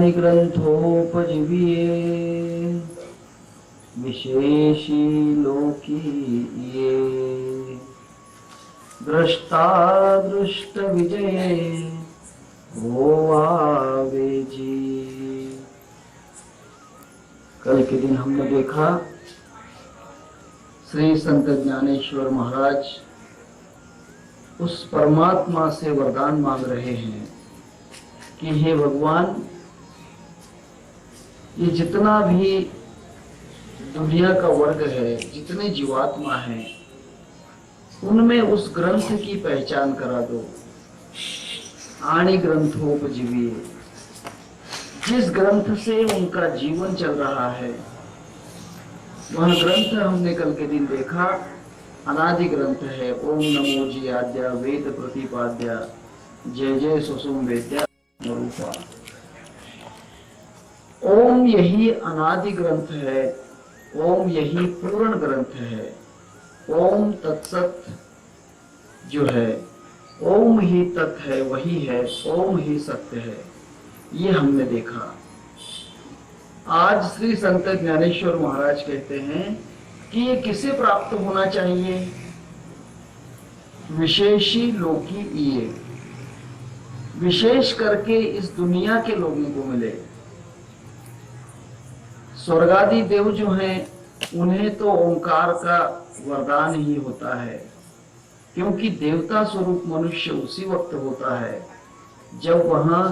आनि ग्रंथोपजीविये विशेषी लोकीये दृष्टा दृष्ट विजये होवावे जी। कल के दिन हमने देखा श्री संत ज्ञानेश्वर महाराज उस परमात्मा से वरदान मांग रहे हैं कि हे भगवान, ये जितना भी दुनिया का वर्ग है, जितने जीवात्मा हैं, उनमें उस ग्रंथ की पहचान करा दो। आनि ग्रंथोपजीविये, जिस ग्रंथ से उनका जीवन चल रहा है वह ग्रंथ हमने कल के दिन देखा अनादि ग्रंथ है। ओम नमो जी आद्या वेद प्रतिपाद्या जय जय सुसुम वेद्या रूपा। ओम यही अनादि ग्रंथ है, ओम यही पूर्ण ग्रंथ है। ओम तत्सत जो है, ओम ही तत् है, वही है, ओम ही सत्य है। ये हमने देखा। आज श्री संत ज्ञानेश्वर महाराज कहते हैं कि ये किसे प्राप्त होना चाहिए? विशेषी लोकी ये, विशेष करके इस दुनिया के लोगों को मिले। स्वर्गादि देव जो हैं उन्हें तो ओंकार का वरदान ही होता है, क्योंकि देवता स्वरूप मनुष्य उसी वक्त होता है जब वहां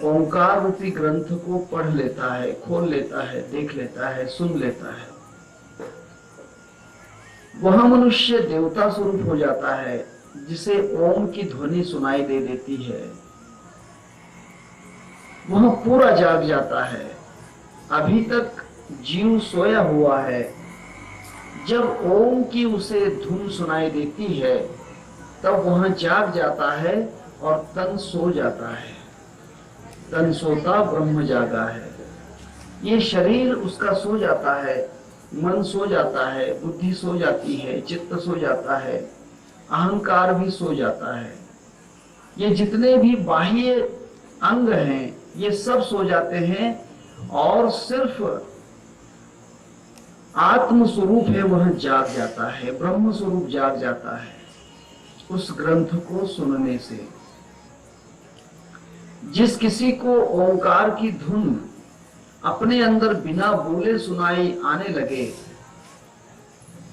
ओंकार रूपी ग्रंथ को पढ़ लेता है, खोल लेता है, देख लेता है, सुन लेता है। वह मनुष्य देवता स्वरूप हो जाता है जिसे ओम की ध्वनि सुनाई दे देती है। वह पूरा जाग जाता है। अभी तक जीव सोया हुआ है, जब ओम की उसे धुन सुनाई देती है तब वह जाग जाता है और तन सो जाता है। तन सोता ब्रह्म जागा है। ये शरीर उसका सो जाता है, मन सो जाता है, बुद्धि सो जाती है, चित्त सो जाता है, अहंकार भी सो जाता है। ये जितने भी बाह्य अंग हैं ये सब सो जाते हैं और सिर्फ आत्म स्वरूप है वह जाग जाता है, ब्रह्म स्वरूप जाग जाता है उस ग्रंथ को सुनने से। जिस किसी को ओंकार की धुन अपने अंदर बिना बोले सुनाई आने लगे,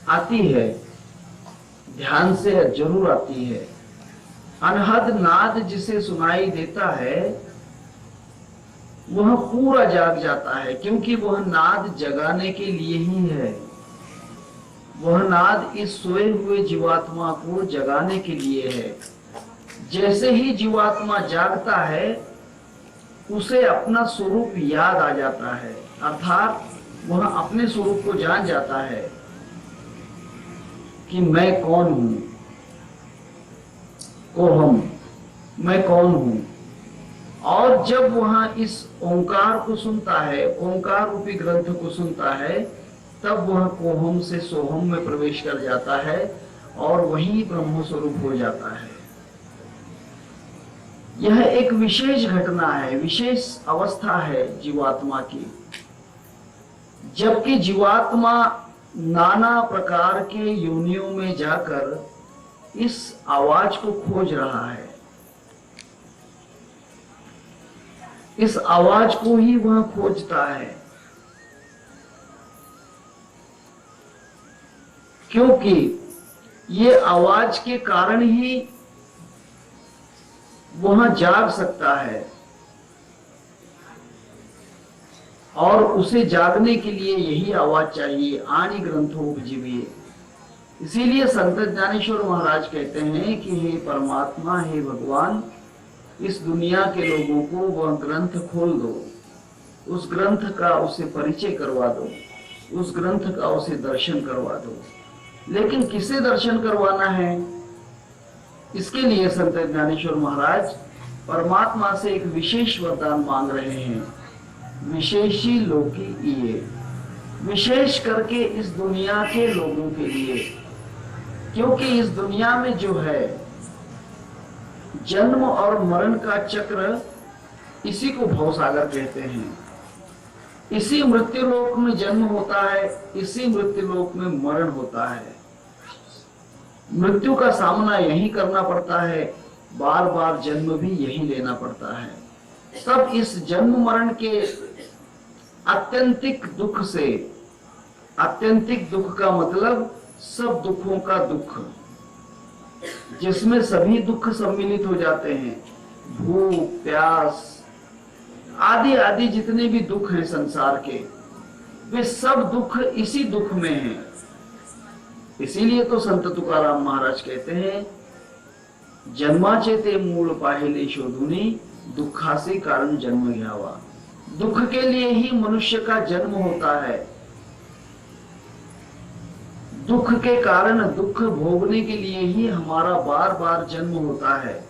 आती है, ध्यान से जरूर आती है। अनहद नाद जिसे सुनाई देता है वह पूरा जाग जाता है, क्योंकि वह नाद जगाने के लिए ही है। वह नाद इस सोए हुए जीवात्मा को जगाने के लिए है। जैसे ही जीवात्मा जागता है उसे अपना स्वरूप याद आ जाता है, अर्थात वह अपने स्वरूप को जान जाता है कि मैं कौन हूं, कोहम, मैं कौन हूं। और जब वह इस ओंकार को सुनता है, ओंकार रूपी ग्रंथ को सुनता है, तब वह कोहम से सोहम में प्रवेश कर जाता है और वही ब्रह्म स्वरूप हो जाता है। यह एक विशेष घटना है, विशेष अवस्था है जीवात्मा की। जबकि जीवात्मा नाना प्रकार के योनियों में जाकर इस आवाज को खोज रहा है, इस आवाज को ही वह खोजता है, क्योंकि ये आवाज के कारण ही वह जाग सकता है और उसे जागने के लिए यही आवाज चाहिए। आनि ग्रंथोपजीविये। इसीलिए संत ज्ञानेश्वर महाराज कहते हैं कि हे परमात्मा, हे भगवान, इस दुनिया के लोगों को वह ग्रंथ खोल दो, उस ग्रंथ का उसे परिचय करवा दो, उस ग्रंथ का उसे दर्शन करवा दो। लेकिन किसे दर्शन करवाना है? इसके लिए संत ज्ञानेश्वर महाराज परमात्मा से एक विशेष वरदान मांग रहे हैं। विशेषी लोकी ये, विशेष करके इस दुनिया के लोगों के लिए, क्योंकि इस दुनिया में जो है जन्म और मरण का चक्र इसी को भवसागर कहते हैं। इसी मृत्यु लोक में जन्म होता है, इसी मृत्यु लोक में मरण होता है। मृत्यु का सामना यही करना पड़ता है, बार बार जन्म भी यही लेना पड़ता है। सब इस जन्म मरण के आत्यंतिक दुख से, आत्यंतिक दुख का मतलब सब दुखों का दुख, जिसमें सभी दुख सम्मिलित हो जाते हैं, भूख प्यास आदि आदि जितने भी दुख हैं संसार के, वे सब दुख इसी दुख में हैं। इसीलिए तो संत तुकाराम महाराज कहते हैं, जन्माचे ते मूल पाहिले शोधुनी, दुखासी कारण जन्म घ्यावा। दुख के लिए ही मनुष्य का जन्म होता है, दुख के कारण दुख भोगने के लिए ही हमारा बार बार जन्म होता है।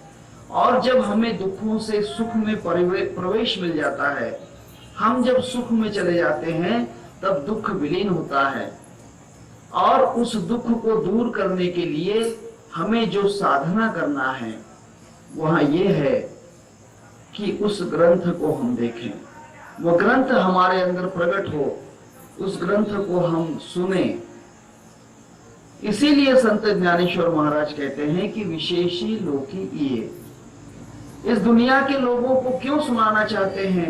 और जब हमें दुखों से सुख में प्रवेश मिल जाता है, हम जब सुख में चले जाते हैं, तब दुख विलीन होता है। और उस दुख को दूर करने के लिए हमें जो साधना करना है वह ये है कि उस ग्रंथ को हम देखें, वो ग्रंथ हमारे अंदर प्रकट हो, उस ग्रंथ को हम सुने। इसीलिए संत ज्ञानेश्वर महाराज कहते हैं कि विशेषी लोकी ये। इस दुनिया के लोगों को क्यों सुनाना चाहते हैं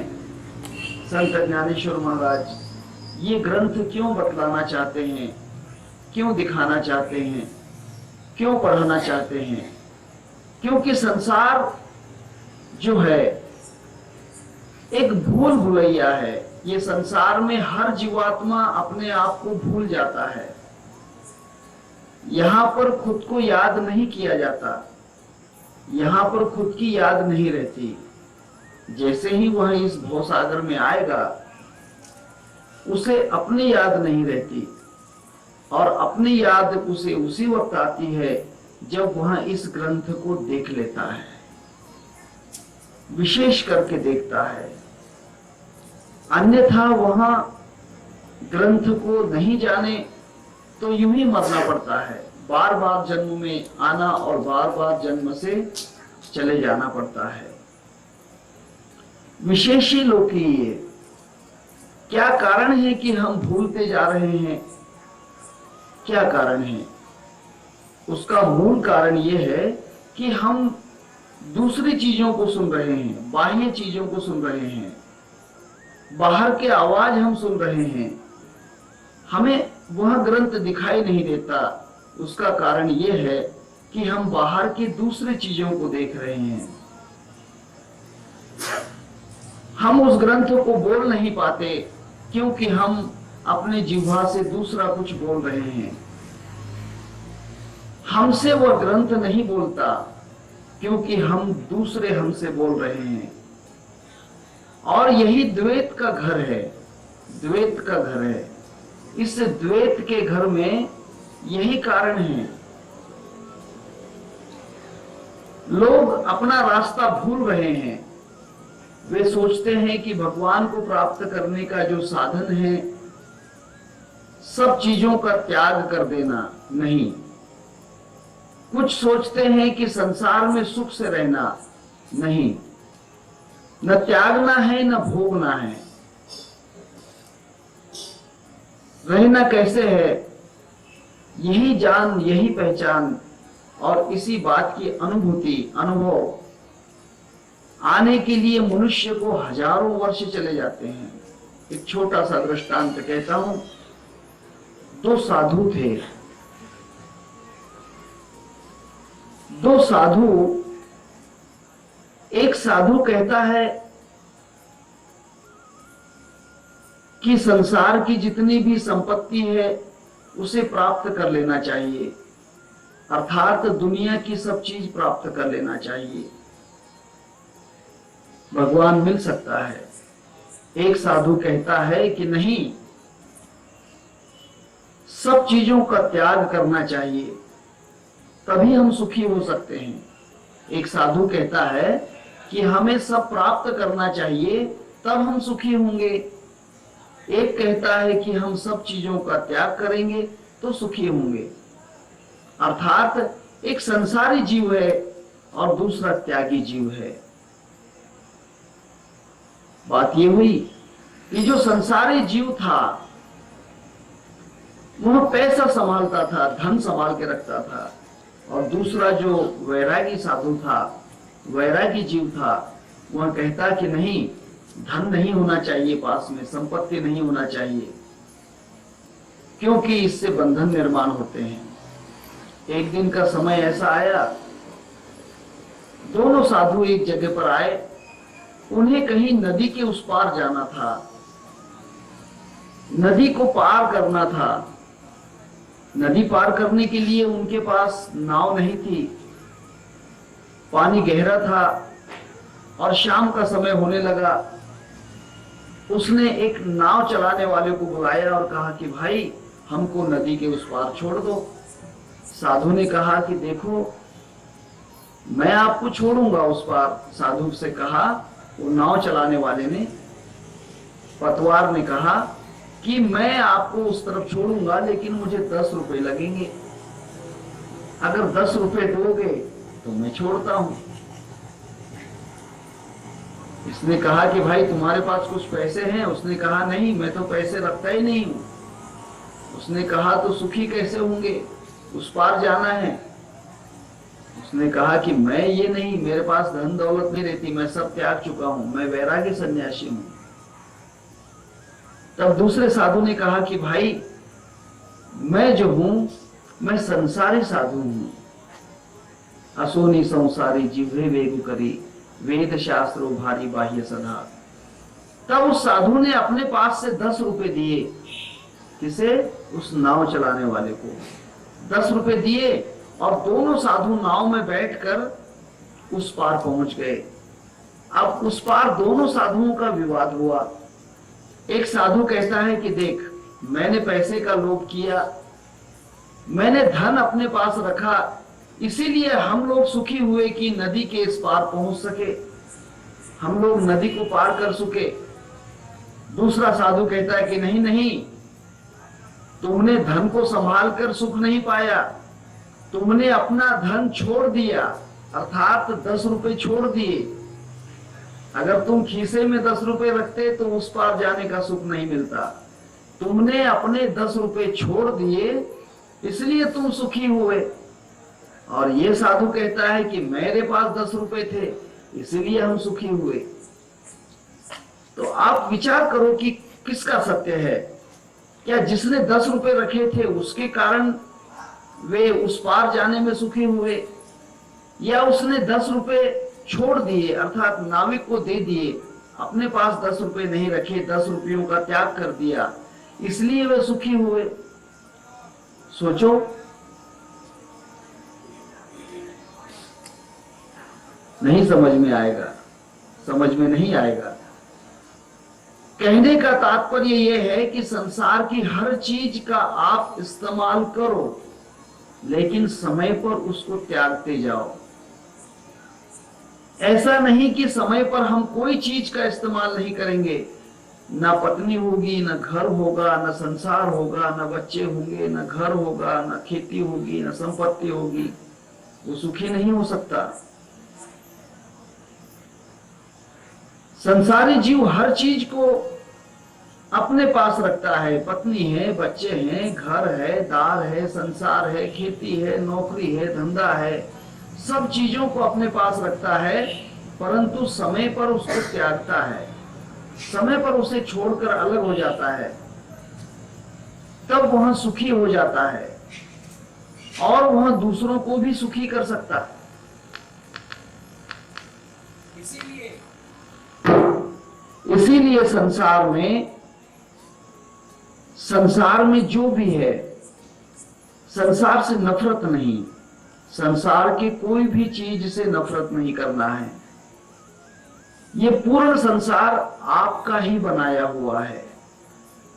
संत ज्ञानेश्वर महाराज, ये ग्रंथ क्यों बतलाना चाहते हैं, क्यों दिखाना चाहते हैं, क्यों पढ़ाना चाहते हैं? क्योंकि संसार जो है एक भूल भुलैया है। ये संसार में हर जीवात्मा अपने आप को भूल जाता है। यहां पर खुद को याद नहीं किया जाता, यहां पर खुद की याद नहीं रहती। जैसे ही वह इस भवसागर में आएगा, उसे अपनी याद नहीं रहती, और अपनी याद उसे उसी वक्त आती है जब वह इस ग्रंथ को देख लेता है, विशेष करके देखता है। अन्यथा वह ग्रंथ को नहीं जाने तो यूं ही मरना पड़ता है, बार बार जन्म में आना और बार बार जन्म से चले जाना पड़ता है। विशेषी लोकीय, क्या कारण है कि हम भूलते जा रहे हैं? क्या कारण है? उसका मूल कारण यह है कि हम दूसरी चीजों को सुन रहे हैं, बाह्य चीजों को सुन रहे हैं, बाहर के आवाज हम सुन रहे हैं, हमें वह ग्रंथ दिखाई नहीं देता। उसका कारण यह है कि हम बाहर की दूसरी चीजों को देख रहे हैं। हम उस ग्रंथ को बोल नहीं पाते क्योंकि हम अपने जिह्वा से दूसरा कुछ बोल रहे हैं। हमसे वह ग्रंथ नहीं बोलता क्योंकि हम दूसरे हमसे बोल रहे हैं। और यही द्वैत का घर है, द्वैत का घर है। इस द्वैत के घर में यही कारण है, लोग अपना रास्ता भूल रहे हैं। वे सोचते हैं कि भगवान को प्राप्त करने का जो साधन है सब चीजों का त्याग कर देना, नहीं। कुछ सोचते हैं कि संसार में सुख से रहना, नहीं। न त्यागना है न भोगना है। रहना कैसे है, यही जान, यही पहचान और इसी बात की अनुभूति, अनुभव आने के लिए मनुष्य को हजारों वर्ष चले जाते हैं। एक छोटा सा दृष्टांत कहता हूं। दो साधु थे। दो साधु, एक साधु कहता है कि संसार की जितनी भी संपत्ति है उसे प्राप्त कर लेना चाहिए, अर्थात दुनिया की सब चीज प्राप्त कर लेना चाहिए, भगवान मिल सकता है। एक साधु कहता है कि नहीं, सब चीजों का त्याग करना चाहिए, तभी हम सुखी हो सकते हैं। एक साधु कहता है कि हमें सब प्राप्त करना चाहिए, तब हम सुखी होंगे। एक कहता है कि हम सब चीजों का त्याग करेंगे तो सुखी होंगे। अर्थात एक संसारी जीव है और दूसरा त्यागी जीव है। बात ये हुई कि जो संसारी जीव था वह पैसा संभालता था, धन संभाल के रखता था, और दूसरा जो वैरागी साधु था, वैरागी जीव था, वह कहता कि नहीं, धन नहीं होना चाहिए पास में, संपत्ति नहीं होना चाहिए, क्योंकि इससे बंधन निर्माण होते हैं। एक दिन का समय ऐसा आया, दोनों साधु एक जगह पर आए, उन्हें कहीं नदी के उस पार जाना था, नदी को पार करना था। नदी पार करने के लिए उनके पास नाव नहीं थी, पानी गहरा था और शाम का समय होने लगा। उसने एक नाव चलाने वाले को बुलाया और कहा कि भाई हमको नदी के उस पार छोड़ दो। साधु ने कहा कि देखो मैं आपको छोड़ूंगा उस पार। साधु से कहा, वो नाव चलाने वाले ने, पतवार ने कहा कि मैं आपको उस तरफ छोड़ूंगा, लेकिन मुझे 10 रुपए लगेंगे। अगर 10 रुपए दोगे तो मैं छोड़ता हूं। इसने कहा कि भाई तुम्हारे पास कुछ पैसे हैं? उसने कहा नहीं, मैं तो पैसे रखता ही नहीं हूं। उसने कहा तो सुखी कैसे होंगे, उस पार जाना है। उसने कहा कि मैं ये नहीं, मेरे पास धन दौलत नहीं रहती, मैं सब त्याग चुका हूं, मैं वैरागी सन्यासी हूं। तब दूसरे साधु ने कहा कि भाई मैं जो हूं, मैं संसारी साधु हूं। असोनी संसारी जिह्वे वेगु करी, वेद शास्त्रो भारी बाह्य सदा। तब उस साधु ने अपने पास से 10 रुपए दिए। किसे? उस नाव चलाने वाले को 10 रुपए दिए, और दोनों साधु नाव में बैठकर उस पार पहुंच गए। अब उस पार दोनों साधुओं का विवाद हुआ। एक साधु कहता है कि देख, मैंने पैसे का लोभ किया, मैंने धन अपने पास रखा, इसीलिए हम लोग सुखी हुए कि नदी के इस पार पहुंच सके, हम लोग नदी को पार कर सके। दूसरा साधु कहता है कि नहीं नहीं, तुमने धन को संभाल कर सुख नहीं पाया, तुमने अपना धन छोड़ दिया, अर्थात 10 रुपए छोड़ दिए। अगर तुम खीसे में 10 रुपए रखते तो उस पार जाने का सुख नहीं मिलता। तुमने अपने 10 रुपए छोड़ दिए, इसलिए तुम सुखी हुए। और ये साधु कहता है कि मेरे पास 10 रुपए थे, इसलिए हम सुखी हुए। तो आप विचार करो कि किसका सत्य है? क्या जिसने 10 रुपए रखे थे उसके कारण वे उस पार जाने में सुखी हुए, या उसने 10 रुपए छोड़ दिए, अर्थात नाविक को दे दिए, अपने पास 10 रुपए नहीं रखे, 10 रुपयों का त्याग कर दिया, इसलिए वे सुखी हुए? सोचो। नहीं समझ में आएगा, समझ में नहीं आएगा। कहने का तात्पर्य यह है कि संसार की हर चीज का आप इस्तेमाल करो, लेकिन समय पर उसको त्यागते जाओ। ऐसा नहीं कि समय पर हम कोई चीज का इस्तेमाल नहीं करेंगे, ना पत्नी होगी, ना घर होगा, ना संसार होगा, ना बच्चे होंगे, ना घर होगा, ना खेती होगी, ना संपत्ति होगी, वो सुखी नहीं हो सकता। संसारी जीव हर चीज को अपने पास रखता है, पत्नी है, बच्चे हैं, घर है, दार है, संसार है, खेती है, नौकरी है, धंधा है, सब चीजों को अपने पास रखता है, परंतु समय पर उसको त्यागता है, समय पर उसे छोड़कर अलग हो जाता है, तब वह सुखी हो जाता है और वह दूसरों को भी सुखी कर सकता है। इसीलिए संसार में जो भी है, संसार से नफरत नहीं, संसार के कोई भी चीज से नफरत नहीं करना है। ये पूर्ण संसार आपका ही बनाया हुआ है।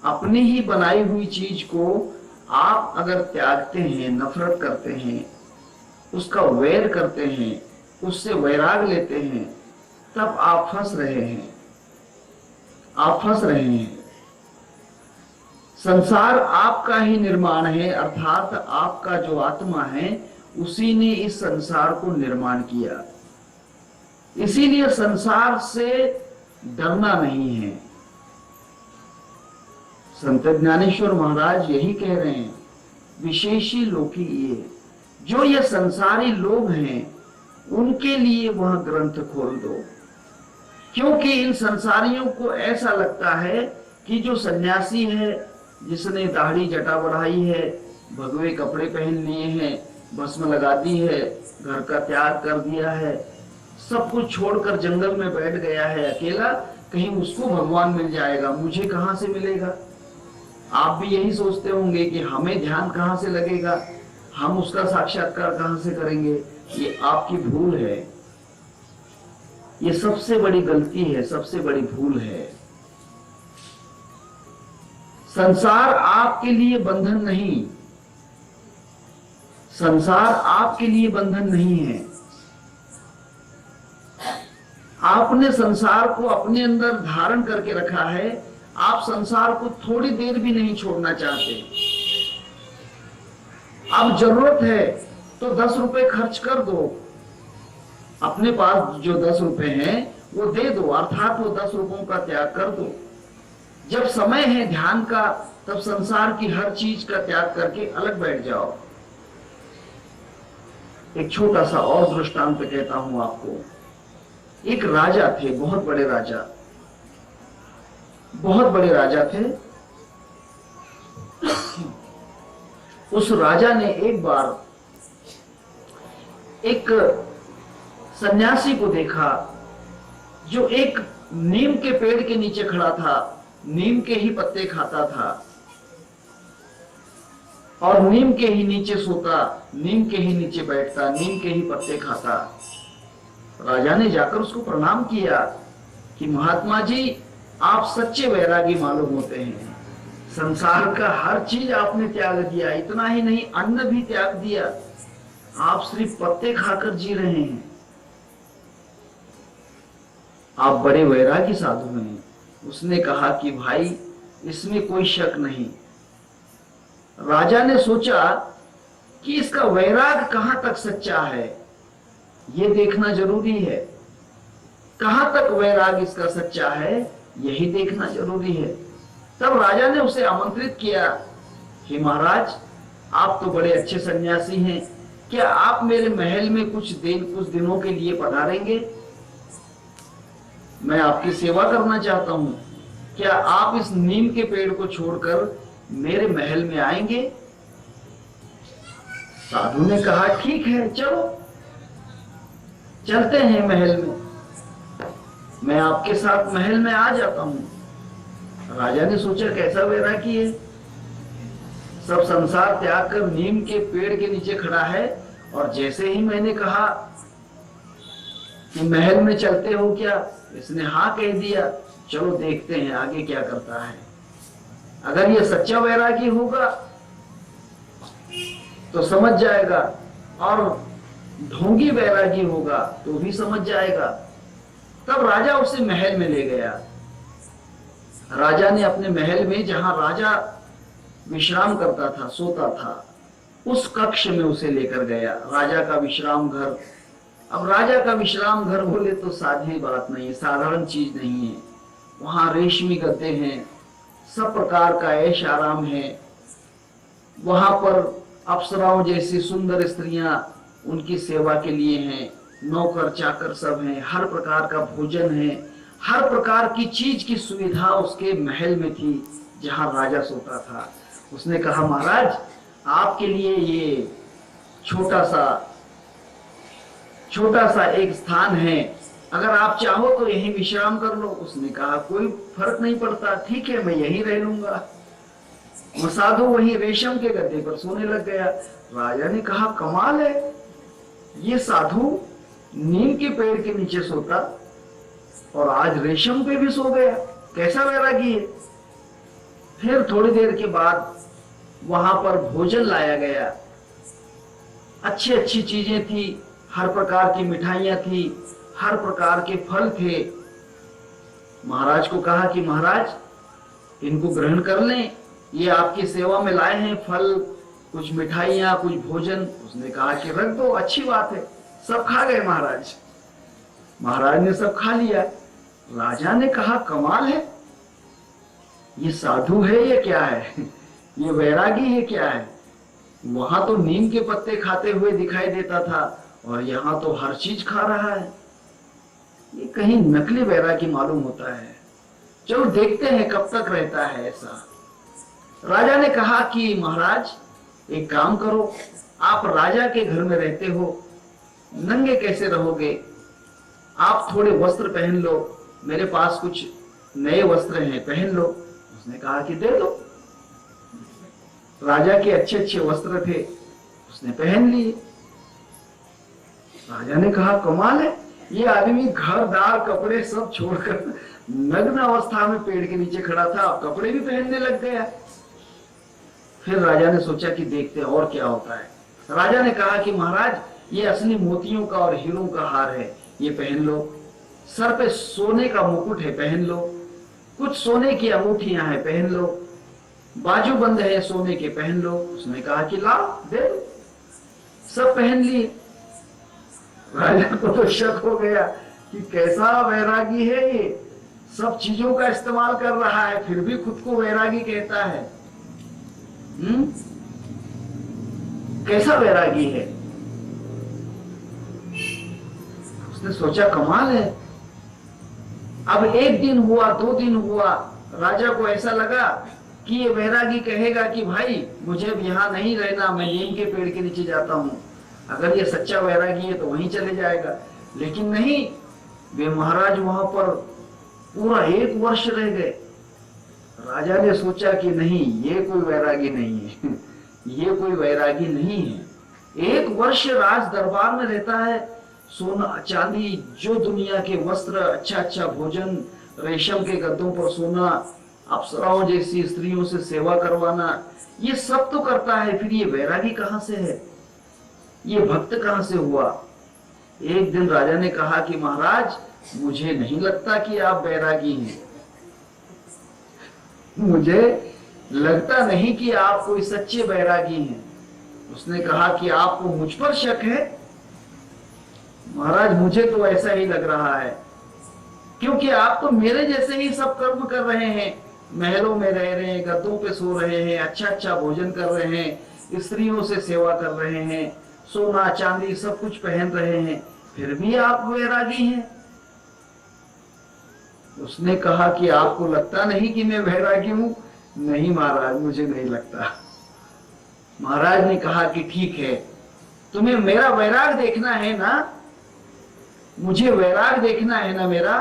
अपनी ही बनाई हुई चीज को आप अगर त्यागते हैं, नफरत करते हैं, उसका वैर करते हैं, उससे वैराग लेते हैं, तब आप फंस रहे हैं, आप फंस रहे हैं। संसार आपका ही निर्माण है, अर्थात आपका जो आत्मा है उसी ने इस संसार को निर्माण किया। इसीलिए संसार से डरना नहीं है। संत ज्ञानेश्वर महाराज यही कह रहे हैं, विशेषी लोकी ये, जो ये संसारी लोग हैं उनके लिए वह ग्रंथ खोल दो। क्योंकि इन संसारियों को ऐसा लगता है कि जो सन्यासी है, जिसने दाढ़ी जटा बढ़ाई है, भगवे कपड़े पहन लिए हैं, भस्म लगा दी है, घर का त्याग कर दिया है, सब कुछ छोड़कर जंगल में बैठ गया है अकेला, कहीं उसको भगवान मिल जाएगा, मुझे कहां से मिलेगा। आप भी यही सोचते होंगे कि हमें ध्यान कहां से लगेगा, हम उसका साक्षात्कार कहां से करेंगे। ये आपकी भूल है, ये सबसे बड़ी गलती है, सबसे बड़ी भूल है। संसार आपके लिए बंधन नहीं, संसार आपके लिए बंधन नहीं है। आपने संसार को अपने अंदर धारण करके रखा है, आप संसार को थोड़ी देर भी नहीं छोड़ना चाहते। अब जरूरत है तो 10 रुपए खर्च कर दो, अपने पास जो 10 रुपए हैं वो दे दो, अर्थात वो 10 रुपयों का त्याग कर दो। जब समय है ध्यान का, तब संसार की हर चीज का त्याग करके अलग बैठ जाओ। एक छोटा सा और दृष्टांत कहता हूं आपको। एक राजा थे, बहुत बड़े राजा, बहुत बड़े राजा थे। उस राजा ने एक बार एक सन्यासी को देखा जो एक नीम के पेड़ के नीचे खड़ा था, नीम के ही पत्ते खाता था और नीम के ही नीचे सोता, नीम के ही नीचे बैठता, नीम के ही पत्ते खाता। राजा ने जाकर उसको प्रणाम किया कि महात्मा जी, आप सच्चे वैरागी मालूम होते हैं, संसार का हर चीज आपने त्याग दिया, इतना ही नहीं अन्न भी त्याग दिया, आप सिर्फ पत्ते खाकर जी रहे हैं, आप बड़े वैरागी साधु हैं। उसने कहा कि भाई इसमें कोई शक नहीं। राजा ने सोचा कि इसका वैराग कहां तक सच्चा है, यह देखना जरूरी है। कहां तक वैराग इसका सच्चा है, यही देखना जरूरी है। तब राजा ने उसे आमंत्रित किया कि महाराज, आप तो बड़े अच्छे सन्यासी हैं, क्या आप मेरे महल में कुछ दिनों के लिए पधारेंगे? मैं आपकी सेवा करना चाहता हूं, क्या आप इस नीम के पेड़ को छोड़कर मेरे महल में आएंगे? साधु ने कहा ठीक है, चलो चलते हैं महल में, मैं आपके साथ महल में आ जाता हूं। राजा ने सोचा कैसा वैरागी है, सब संसार त्याग कर नीम के पेड़ के नीचे खड़ा है, और जैसे ही मैंने कहा कि महल में चलते हो क्या, इसने हाँ कह दिया। चलो देखते हैं आगे क्या करता है। अगर ये सच्चा वैरागी होगा तो समझ जाएगा, और ढोंगी वैरागी होगा तो भी समझ जाएगा। तब राजा उसे महल में ले गया। राजा ने अपने महल में, जहां राजा विश्राम करता था, सोता था, उस कक्ष में उसे लेकर गया, राजा का विश्राम घर। अब राजा का विश्राम घर बोले तो साधी बात नहीं, साधारण चीज नहीं है। वहां रेशमी गद्दे हैं, सब प्रकार का ऐश आराम है। वहां पर अप्सराओं जैसी सुंदर स्त्रियां उनकी सेवा के लिए हैं, नौकर चाकर सब हैं, हर प्रकार का भोजन है, हर प्रकार की चीज की सुविधा उसके महल में थी जहां राजा सोता था। उसने कहा महाराज, आपके लिए ये छोटा सा एक स्थान है, अगर आप चाहो तो यहीं विश्राम कर लो। उसने कहा कोई फर्क नहीं पड़ता, ठीक है, मैं यहीं रह लूंगा। वो साधु वहीं रेशम के गद्दे पर सोने लग गया। राजा ने कहा कमाल है, ये साधु नीम के पेड़ के नीचे सोता और आज रेशम पे भी सो गया, कैसा वैरागी है। फिर थोड़ी देर के बाद वहां पर भोजन लाया गया, अच्छी अच्छी चीजें थी, हर प्रकार की मिठाइयां थी, हर प्रकार के फल थे। महाराज को कहा कि महाराज इनको ग्रहण कर लें, ये आपकी सेवा में लाए हैं फल, कुछ मिठाइयां, कुछ भोजन। उसने कहा कि रख दो, अच्छी बात है। सब खा गए महाराज। महाराज ने सब खा लिया। राजा ने कहा कमाल है, ये साधु है या क्या है, ये वैरागी है क्या है। वहां तो नीम के पत्ते खाते हुए दिखाई देता था और यहाँ तो हर चीज खा रहा है, ये कहीं नकली वैरागी मालूम होता है। चलो देखते हैं कब तक रहता है ऐसा। राजा ने कहा कि महाराज एक काम करो, आप राजा के घर में रहते हो, नंगे कैसे रहोगे, आप थोड़े वस्त्र पहन लो, मेरे पास कुछ नए वस्त्र हैं, पहन लो। उसने कहा कि दे दो। राजा के अच्छे अच्छे वस्त्र थे, उसने पहन लिए। राजा ने कहा कमाल है, ये आदमी घरदार कपड़े सब छोड़कर नग्न अवस्था में पेड़ के नीचे खड़ा था, अब कपड़े भी पहनने लग गया। फिर राजा ने सोचा कि देखते हैं और क्या होता है। राजा ने कहा कि महाराज ये असली मोतियों का और हीरों का हार है, ये पहन लो। सर पे सोने का मुकुट है, पहन लो। कुछ सोने की अंगूठियां हैं, पहन लो। बाजूबंद है सोने के, पहन लो। उसने कहा कि लाओ दे दो। सब पहन लिए। राजा को तो शक हो गया कि कैसा वैरागी है ये, सब चीजों का इस्तेमाल कर रहा है फिर भी खुद को वैरागी कहता है। कैसा वैरागी है। उसने सोचा कमाल है। अब एक दिन हुआ, 2 दिन हुआ, राजा को ऐसा लगा कि ये वैरागी कहेगा कि भाई मुझे अब यहाँ नहीं रहना, मैं नीम के पेड़ के नीचे जाता हूँ। अगर ये सच्चा वैरागी है तो वहीं चले जाएगा, लेकिन नहीं, वे महाराज वहां पर पूरा 1 वर्ष रह गए। राजा ने सोचा कि नहीं, ये कोई वैरागी नहीं है ये कोई वैरागी नहीं है। 1 वर्ष राज दरबार में रहता है, सोना चांदी, जो दुनिया के वस्त्र, अच्छा अच्छा भोजन, रेशम के गद्दों पर सोना, अप्सराओं जैसी स्त्रियों से सेवा करवाना, ये सब तो करता है, फिर ये वैरागी कहां से है, ये भक्त कहां से हुआ। एक दिन राजा ने कहा कि महाराज मुझे नहीं लगता कि आप वैरागी हैं, मुझे लगता नहीं कि आप कोई सच्चे वैरागी हैं। उसने कहा कि आपको मुझ पर शक है। महाराज मुझे तो ऐसा ही लग रहा है, क्योंकि आप तो मेरे जैसे ही सब कर्म कर रहे हैं, महलों में रह रहे हैं, गद्दों पे सो रहे हैं, अच्छा अच्छा भोजन कर रहे हैं, स्त्रियों से सेवा कर रहे हैं, सोना चांदी सब कुछ पहन रहे हैं, फिर भी आप वैरागी हैं। उसने कहा कि आपको लगता नहीं कि मैं वैरागी हूं। नहीं महाराज, मुझे नहीं लगता। महाराज ने कहा कि ठीक है, तुम्हें मेरा वैराग देखना है ना, मुझे वैराग देखना है ना मेरा,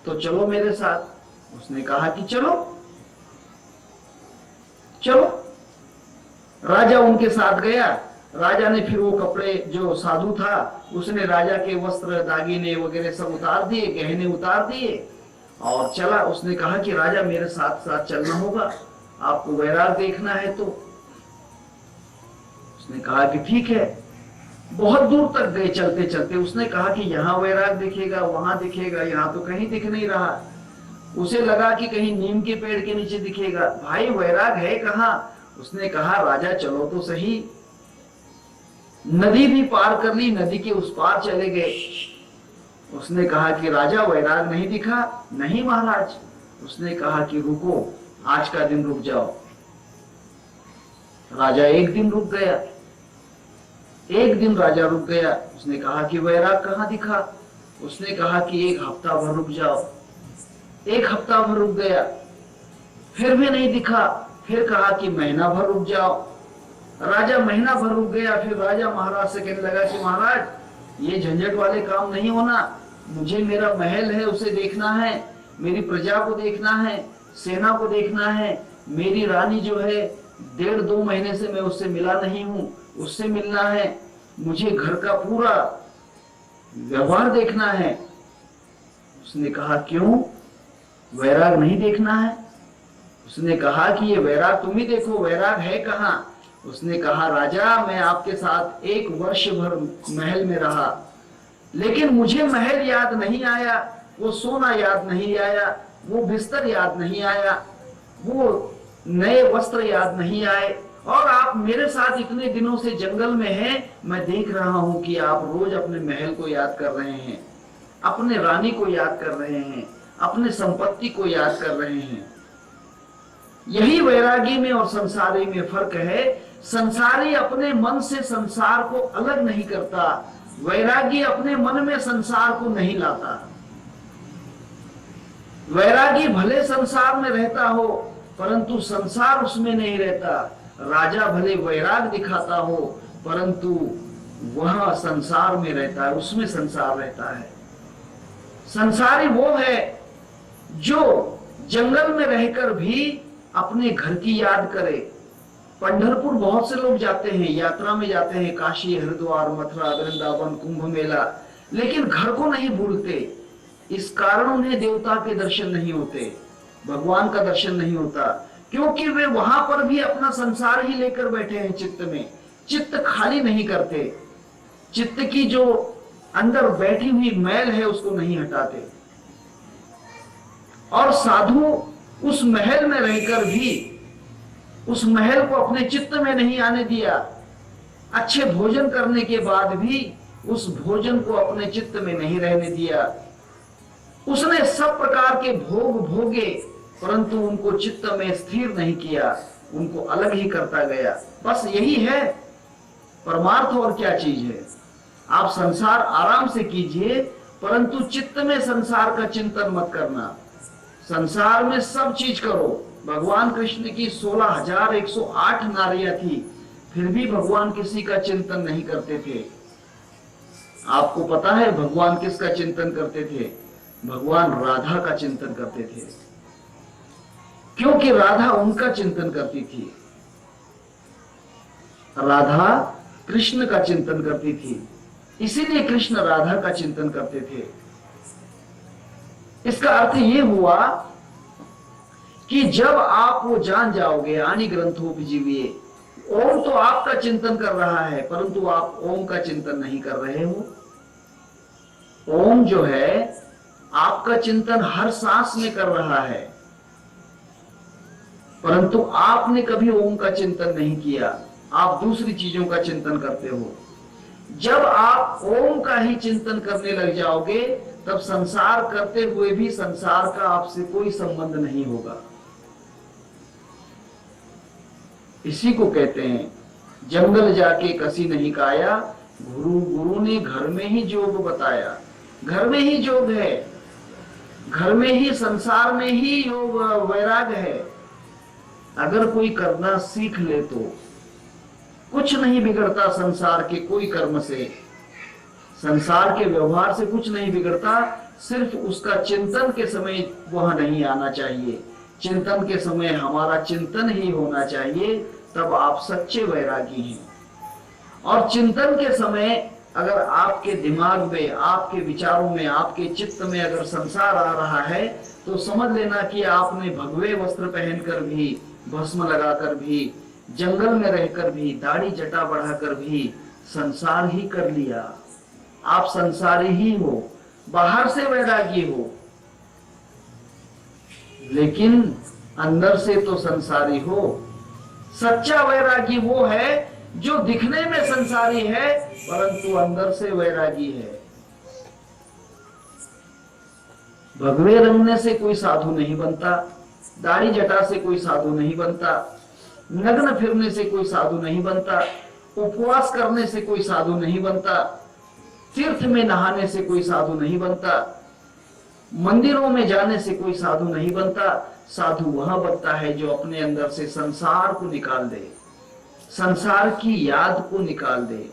तो चलो मेरे साथ। उसने कहा कि चलो चलो। राजा उनके साथ गया। राजा ने फिर वो कपड़े, जो साधु था उसने राजा के वस्त्र, दागिने वगैरह सब उतार दिए, गहने उतार दिए और चला। उसने कहा कि राजा मेरे साथ साथ चलना होगा, आपको वैराग देखना है तो। उसने कहा कि ठीक है। बहुत दूर तक गए चलते चलते। उसने कहा कि यहाँ वैराग दिखेगा, वहां दिखेगा, यहाँ तो कहीं दिख नहीं रहा। उसे लगा कि कहीं नीम के पेड़ के नीचे दिखेगा। भाई वैराग है कहाँ। उसने कहा राजा चलो तो सही। नदी भी पार कर ली, नदी के उस पार चले गए। उसने कहा कि राजा वैराग नहीं दिखा। नहीं महाराज। उसने कहा कि रुको, आज का दिन रुक जाओ। राजा एक दिन रुक गया। एक दिन राजा रुक गया। उसने कहा कि वैराग कहाँ दिखा। उसने कहा कि 1 हफ्ता भर रुक जाओ। 1 हफ्ता भर रुक गया, फिर भी नहीं दिखा। फिर कहा कि महीना भर रुक जाओ। राजा महीना भर रुक गया। फिर राजा महाराज से कहने लगा कि महाराज ये झंझट वाले काम नहीं होना, मुझे मेरा महल है उसे देखना है, मेरी प्रजा को देखना है, सेना को देखना है, मेरी रानी जो है 1.5-2 महीने से मैं उससे मिला नहीं हूं, उससे मिलना है, मुझे घर का पूरा व्यवहार देखना है। उसने कहा क्यों, वैराग नहीं देखना है। उसने कहा कि ये वैराग तुम ही देखो, वैराग है कहाँ। उसने कहा राजा मैं आपके साथ 1 वर्ष भर महल में रहा, लेकिन मुझे महल याद नहीं आया, वो सोना याद नहीं आया, वो बिस्तर याद नहीं आया, वो नए वस्त्र याद नहीं आए। और आप मेरे साथ इतने दिनों से जंगल में हैं, मैं देख रहा हूं कि आप रोज अपने महल को याद कर रहे हैं, अपने रानी को याद कर रहे हैं, अपने संपत्ति को याद कर रहे हैं। यही वैरागी में और संसारी में फर्क है। संसारी अपने मन से संसार को अलग नहीं करता, वैरागी अपने मन में संसार को नहीं लाता। वैरागी भले संसार में रहता हो परंतु संसार उसमें नहीं रहता। राजा भले वैराग दिखाता हो परंतु वह संसार में रहता है, उसमें संसार रहता है। संसारी वो है जो जंगल में रहकर भी अपने घर की याद करे। पंढरपुर बहुत से लोग जाते हैं, यात्रा में जाते हैं, काशी, हरिद्वार, मथुरा, वृंदावन, कुंभ मेला, लेकिन घर को नहीं भूलते। इस कारण उन्हें देवता के दर्शन नहीं होते, भगवान का दर्शन नहीं होता, क्योंकि वे वहां पर भी अपना संसार ही लेकर बैठे हैं। चित्त में चित्त खाली नहीं करते, चित्त की जो अंदर बैठी हुई मैल है उसको नहीं हटाते। और साधु उस महल में रहकर भी उस महल को अपने चित्त में नहीं आने दिया। अच्छे भोजन करने के बाद भी उस भोजन को अपने चित्त में नहीं रहने दिया। उसने सब प्रकार के भोग भोगे परंतु उनको चित्त में स्थिर नहीं किया, उनको अलग ही करता गया। बस यही है परमार्थ, और क्या चीज है। आप संसार आराम से कीजिए परंतु चित्त में संसार का चिंतन मत करना। संसार में सब चीज करो। भगवान कृष्ण की 16,108 नारियां थी, फिर भी भगवान किसी का चिंतन नहीं करते थे। आपको पता है भगवान किसका चिंतन करते थे? भगवान राधा का चिंतन करते थे, क्योंकि राधा उनका चिंतन करती थी। राधा कृष्ण का चिंतन करती थी, इसीलिए कृष्ण राधा का चिंतन करते थे। इसका अर्थ यह हुआ कि जब आप वो जान जाओगे, आनी ग्रंथोपजीविये, ओम तो आपका चिंतन कर रहा है परंतु आप ओम का चिंतन नहीं कर रहे हो। ओम जो है आपका चिंतन हर सांस में कर रहा है परंतु आपने कभी ओम का चिंतन नहीं किया, आप दूसरी चीजों का चिंतन करते हो। जब आप ओम का ही चिंतन करने लग जाओगे तब संसार करते हुए भी संसार का आपसे कोई संबंध नहीं होगा। इसी को कहते हैं जंगल जाके कसी नहीं काया, गुरु ने घर में ही जोग बताया। घर में ही जोग है, घर में ही, संसार में ही योग वैराग है। अगर कोई करना सीख ले तो कुछ नहीं बिगड़ता। संसार के कोई कर्म से, संसार के व्यवहार से कुछ नहीं बिगड़ता। सिर्फ उसका चिंतन के समय वहां नहीं आना चाहिए। चिंतन के समय हमारा चिंतन ही होना चाहिए, तब आप सच्चे वैरागी हैं। और चिंतन के समय अगर आपके दिमाग में, आपके विचारों में, आपके चित्त में अगर संसार आ रहा है तो समझ लेना कि आपने भगवे वस्त्र पहनकर भी, भस्म लगाकर भी, जंगल में रहकर भी, दाढ़ी जटा बढ़ाकर भी संसार ही कर लिया। आप संसारी ही हो, बाहर से वैरागी हो लेकिन अंदर से तो संसारी हो। सच्चा वैरागी वो है जो दिखने में संसारी है परंतु अंदर से वैरागी है। भगवे रंगने से कोई साधु नहीं बनता, दाढ़ी जटा से कोई साधु नहीं बनता, नग्न फिरने से कोई साधु नहीं बनता, उपवास करने से कोई साधु नहीं बनता, तीर्थ में नहाने से कोई साधु नहीं बनता, मंदिरों में जाने से कोई साधु नहीं बनता। साधु वह बनता है जो अपने अंदर से संसार को निकाल दे, संसार की याद को निकाल दे।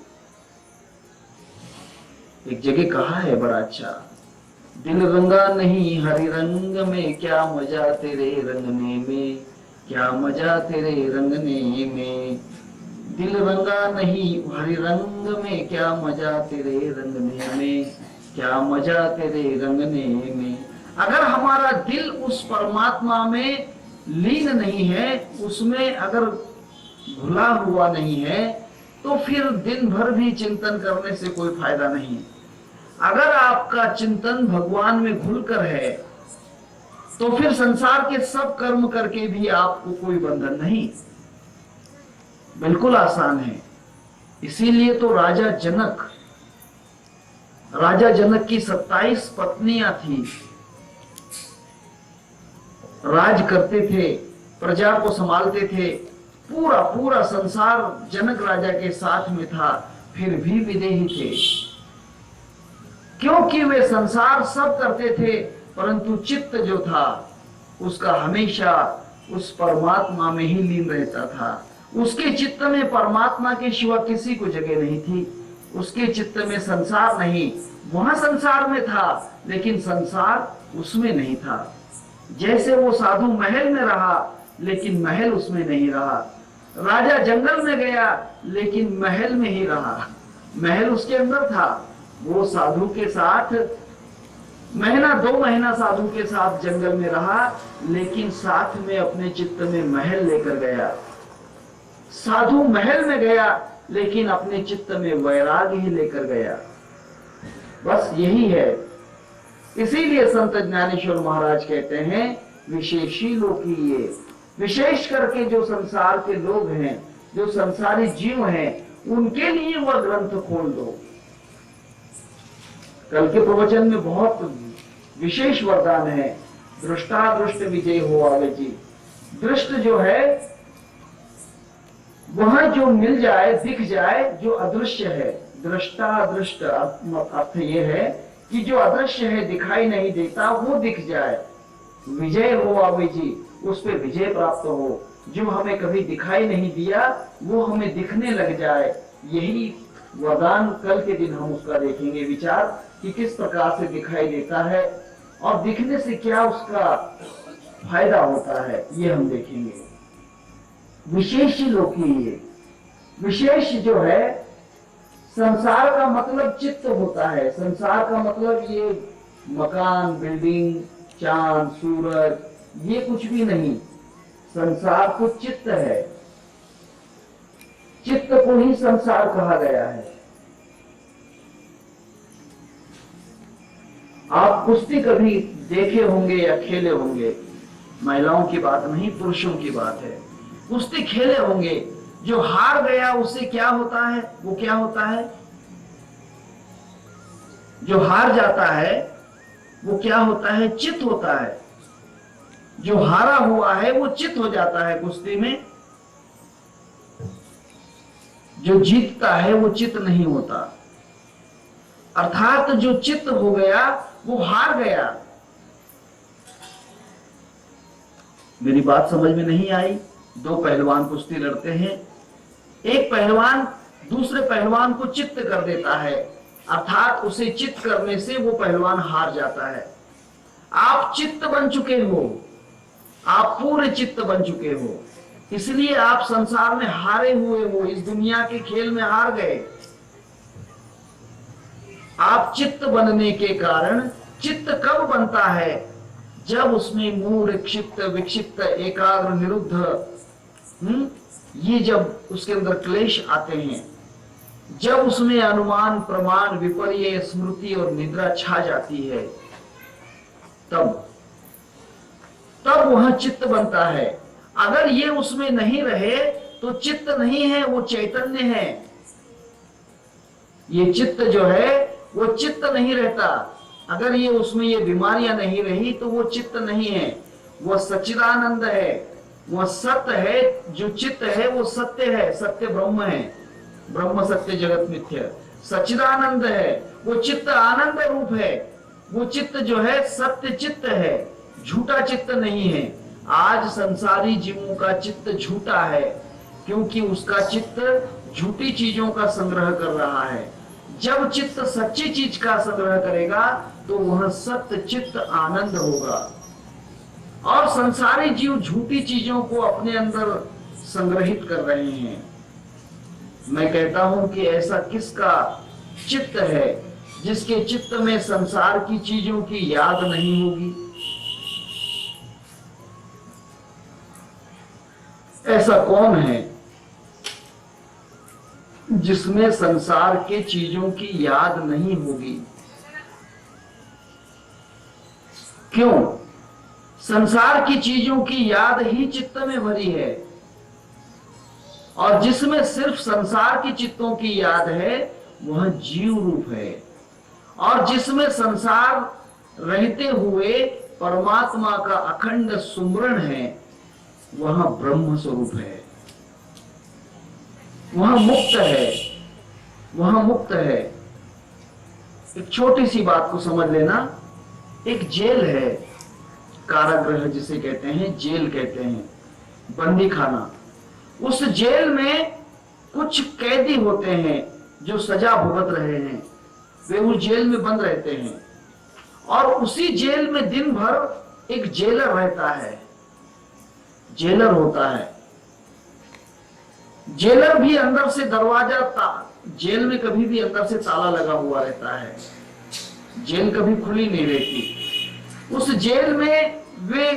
एक जगह कहा है बड़ा अच्छा, दिल रंगा नहीं हरि रंग में, क्या मजा तेरे रंगने में, क्या मजा तेरे रंगने में। दिल रंगा नहीं हरि रंग में, क्या मजा तेरे रंगने में, क्या मजा तेरे रंगने में। अगर हमारा दिल उस परमात्मा में लीन नहीं है, उसमें अगर घुला हुआ नहीं है तो फिर दिन भर भी चिंतन करने से कोई फायदा नहीं। अगर आपका चिंतन भगवान में घुलकर है तो फिर संसार के सब कर्म करके भी आपको कोई बंधन नहीं, बिल्कुल आसान है। इसीलिए तो राजा जनक की 27 पत्नियां थी राज करते थे, प्रजा को संभालते थे, पूरा पूरा संसार जनक राजा के साथ में था, फिर भी विदेही थे, क्योंकि वे संसार सब करते थे, परंतु चित्त जो था उसका हमेशा उस परमात्मा में ही लीन रहता था। उसके चित्त में परमात्मा के सिवा किसी को जगह नहीं थी, उसके चित्त में संसार नहीं, वहां संसार में था लेकिन संसार उसमें नहीं था। जैसे वो साधु महल में रहा लेकिन महल उसमें नहीं रहा, राजा जंगल में गया लेकिन महल में ही रहा, महल उसके अंदर था। वो साधु के साथ महीना 2 महीना साधु के साथ जंगल में रहा, लेकिन साथ में अपने चित्त में महल लेकर गया। साधु महल में गया लेकिन अपने चित्त में वैराग्य ही लेकर गया। बस यही है। इसीलिए संत ज्ञानेश्वर महाराज कहते हैं विशेषी लोकी ये, विशेष करके जो संसार के लोग हैं, जो संसारी जीव हैं, उनके लिए वह ग्रंथ खोल दो। कल के प्रवचन में बहुत विशेष वरदान है, दृष्टा दृष्ट विजय हो आवे जी। दृष्ट जो है वह जो मिल जाए, दिख जाए, जो अदृश्य है। दृष्टा दृष्ट अर्थ ये है कि जो अदृश्य है, दिखाई नहीं देता, वो दिख जाए। विजय हो आवे जी, उस पे विजय प्राप्त हो। जो हमें कभी दिखाई नहीं दिया वो हमें दिखने लग जाए। यही वरदान कल के दिन हम उसका देखेंगे विचार कि किस प्रकार से दिखाई देता है और दिखने से क्या उसका फायदा होता है, ये हम देखेंगे। विशेष लोकी ये, विशेष जो है, संसार का मतलब चित्त होता है। संसार का मतलब ये मकान, बिल्डिंग, चांद, सूरज, ये कुछ भी नहीं। संसार तो चित्त है, चित्त को ही संसार कहा गया है। आप कुश्ती कभी देखे होंगे या खेले होंगे, महिलाओं की बात नहीं, पुरुषों की बात है। कुश्ती खेले होंगे, जो हार गया उससे क्या होता है, वो क्या होता है? जो हार जाता है वो क्या होता है? चित्त होता है। जो हारा हुआ है वो चित्त हो जाता है कुश्ती में। जो जीतता है वो चित्त नहीं होता। अर्थात जो चित्त हो गया वो हार गया। मेरी बात समझ में नहीं आई? 2 पहलवान कुश्ती लड़ते हैं, एक पहलवान दूसरे पहलवान को चित्त कर देता है, अर्थात उसे चित्त करने से वो पहलवान हार जाता है। आप चित्त बन चुके हो, आप पूरे चित्त बन चुके हो, इसलिए आप संसार में हारे हुए हो, इस दुनिया के खेल में हार गए। आप चित्त बनने के कारण, चित्त कब बनता है? जब उसमें मूढ़, क्षिप्त, विक्षिप्त, एकाग्र, निरुद्ध, ये जब उसके अंदर क्लेश आते हैं, जब उसमें अनुमान, प्रमाण, विपर्य, स्मृति और निद्रा छा जाती है, तब वह चित्त बनता है। अगर ये उसमें नहीं रहे तो चित्त नहीं है, वो चैतन्य है। ये चित्त जो है वो चित्त नहीं रहता। अगर ये उसमें ये बीमारियां नहीं रही तो वो चित्त नहीं है, वो सच्चिदानंद है, वो सत्य है। जो चित्त है वो सत्य है, सत्य ब्रह्म है, ब्रह्म सत्य जगत मिथ्य, सच्चिदानंद है। वो चित्त आनंद रूप है, वो चित्त जो है सत्य चित्त है, झूठा चित्त नहीं है। आज संसारी जीवों का चित्त झूठा है, क्योंकि उसका चित्त झूठी चीजों का संग्रह कर रहा है। जब चित्त सच्ची चीज का संग्रह करेगा तो वह सत्य चित्त आनंद होगा। और संसारी जीव झूठी चीजों को अपने अंदर संग्रहित कर रहे हैं। मैं कहता हूं कि ऐसा किसका चित्त है जिसके चित्त में संसार की चीजों की याद नहीं होगी? ऐसा कौन है जिसमें संसार के चीजों की याद नहीं होगी? क्यों? संसार की चीजों की याद ही चित्त में भरी है, और जिसमें सिर्फ संसार की चित्तों की याद है वह जीव रूप है। और जिसमें संसार रहते हुए परमात्मा का अखंड सुमरण है, वहां ब्रह्म स्वरूप है, वहां मुक्त है, वहां मुक्त है। एक छोटी सी बात को समझ लेना, एक जेल है, कारागृह जिसे कहते हैं, जेल कहते हैं, बंदी खाना। उस जेल में कुछ कैदी होते हैं जो सजा भुगत रहे हैं, वे उस जेल में बंद रहते हैं, और उसी जेल में दिन भर एक जेलर रहता है, जेलर होता है। जेलर भी अंदर से दरवाजा, जेल में कभी भी अंदर से ताला लगा हुआ रहता है, जेल कभी खुली नहीं रहती। उस जेल में वे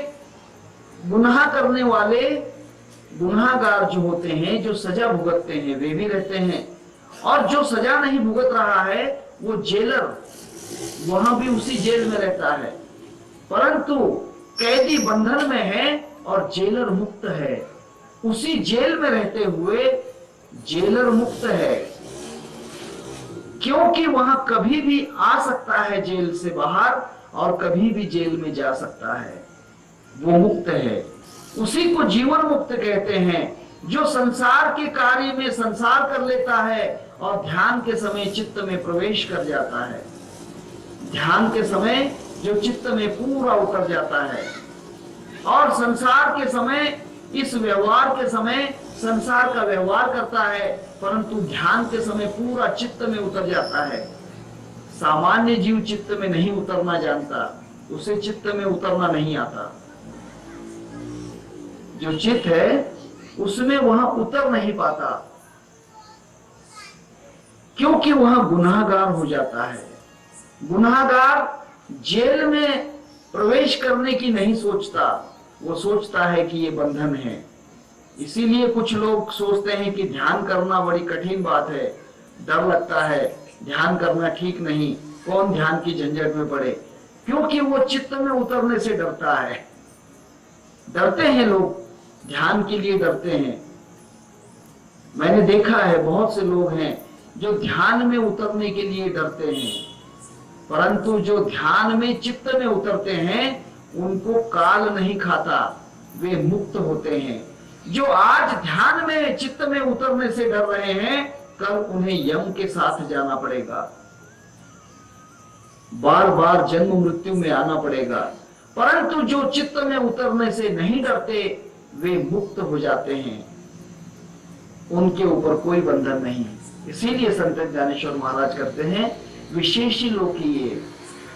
गुनाह करने वाले गुनाहगार जो होते हैं, जो सजा भुगतते हैं, वे भी रहते हैं, और जो सजा नहीं भुगत रहा है वो जेलर वहां भी उसी जेल में रहता है। परंतु कैदी बंधन में है और जेलर मुक्त है। उसी जेल में रहते हुए जेलर मुक्त है, क्योंकि वहां कभी भी आ सकता है जेल से बाहर, और कभी भी जेल में जा सकता है, वो मुक्त है। उसी को जीवन मुक्त कहते हैं, जो संसार के कार्य में संसार कर लेता है और ध्यान के समय चित्त में प्रवेश कर जाता है। ध्यान के समय जो चित्त में पूरा उतर जाता है, और संसार के समय, इस व्यवहार के समय संसार का व्यवहार करता है, परंतु ध्यान के समय पूरा चित्त में उतर जाता है। सामान्य जीव चित्त में नहीं उतरना जानता, उसे चित्त में उतरना नहीं आता। जो चित्त है उसमें वहां उतर नहीं पाता, क्योंकि वहां गुनाहगार हो जाता है। गुनाहगार जेल में प्रवेश करने की नहीं सोचता, वो सोचता है कि ये बंधन है। इसीलिए कुछ लोग सोचते हैं कि ध्यान करना बड़ी कठिन बात है, डर लगता है, ध्यान करना ठीक नहीं, कौन ध्यान की झंझट में पड़े, क्योंकि वो चित्त में उतरने से डरता है। डरते हैं लोग, ध्यान के लिए डरते हैं। मैंने देखा है बहुत से लोग हैं जो ध्यान में उतरने के लिए डरते हैं, परंतु जो ध्यान में चित्त में उतरते हैं उनको काल नहीं खाता, वे मुक्त होते हैं। जो आज ध्यान में चित्त में उतरने से डर रहे हैं, कल उन्हें यम के साथ जाना पड़ेगा, बार बार जन्म मृत्यु में आना पड़ेगा। परंतु जो चित्त में उतरने से नहीं डरते, वे मुक्त हो जाते हैं, उनके ऊपर कोई बंधन नहीं। इसीलिए संत ज्ञानेश्वर महाराज कहते हैं, विशेषी लोकीय,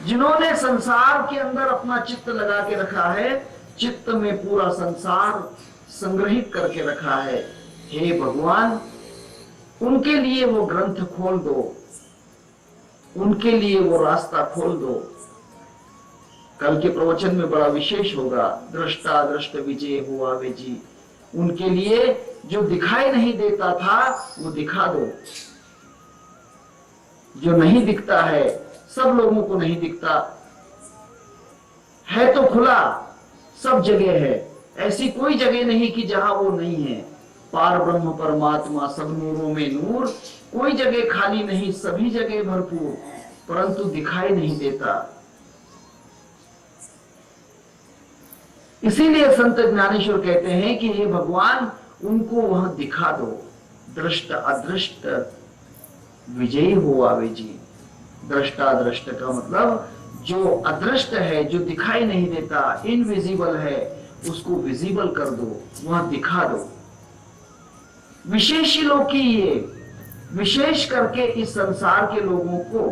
जिन्होंने संसार के अंदर अपना चित्त लगा के रखा है, चित्त में पूरा संसार संग्रहित करके रखा है, हे भगवान उनके लिए वो ग्रंथ खोल दो, उनके लिए वो रास्ता खोल दो। कल के प्रवचन में बड़ा विशेष होगा, दृष्टा दृष्ट विजय हुआ वे जी। उनके लिए जो दिखाई नहीं देता था वो दिखा दो। जो नहीं दिखता है, सब लोगों को नहीं दिखता है, तो खुला सब जगह है, ऐसी कोई जगह नहीं कि जहां वो नहीं है। पार ब्रह्म परमात्मा सब नूरों में नूर, कोई जगह खाली नहीं, सभी जगह भरपूर, परंतु दिखाई नहीं देता। इसीलिए संत ज्ञानेश्वर कहते हैं कि हे भगवान उनको वहां दिखा दो। दृष्ट अदृष्ट विजयी हो आवे जी। दृष्टा दृष्ट का मतलब जो अदृष्ट है, जो दिखाई नहीं देता, इनविजिबल है, उसको विजिबल कर दो, वहां दिखा दो। विशेष लोग की ये, विशेष करके इस संसार के लोगों को,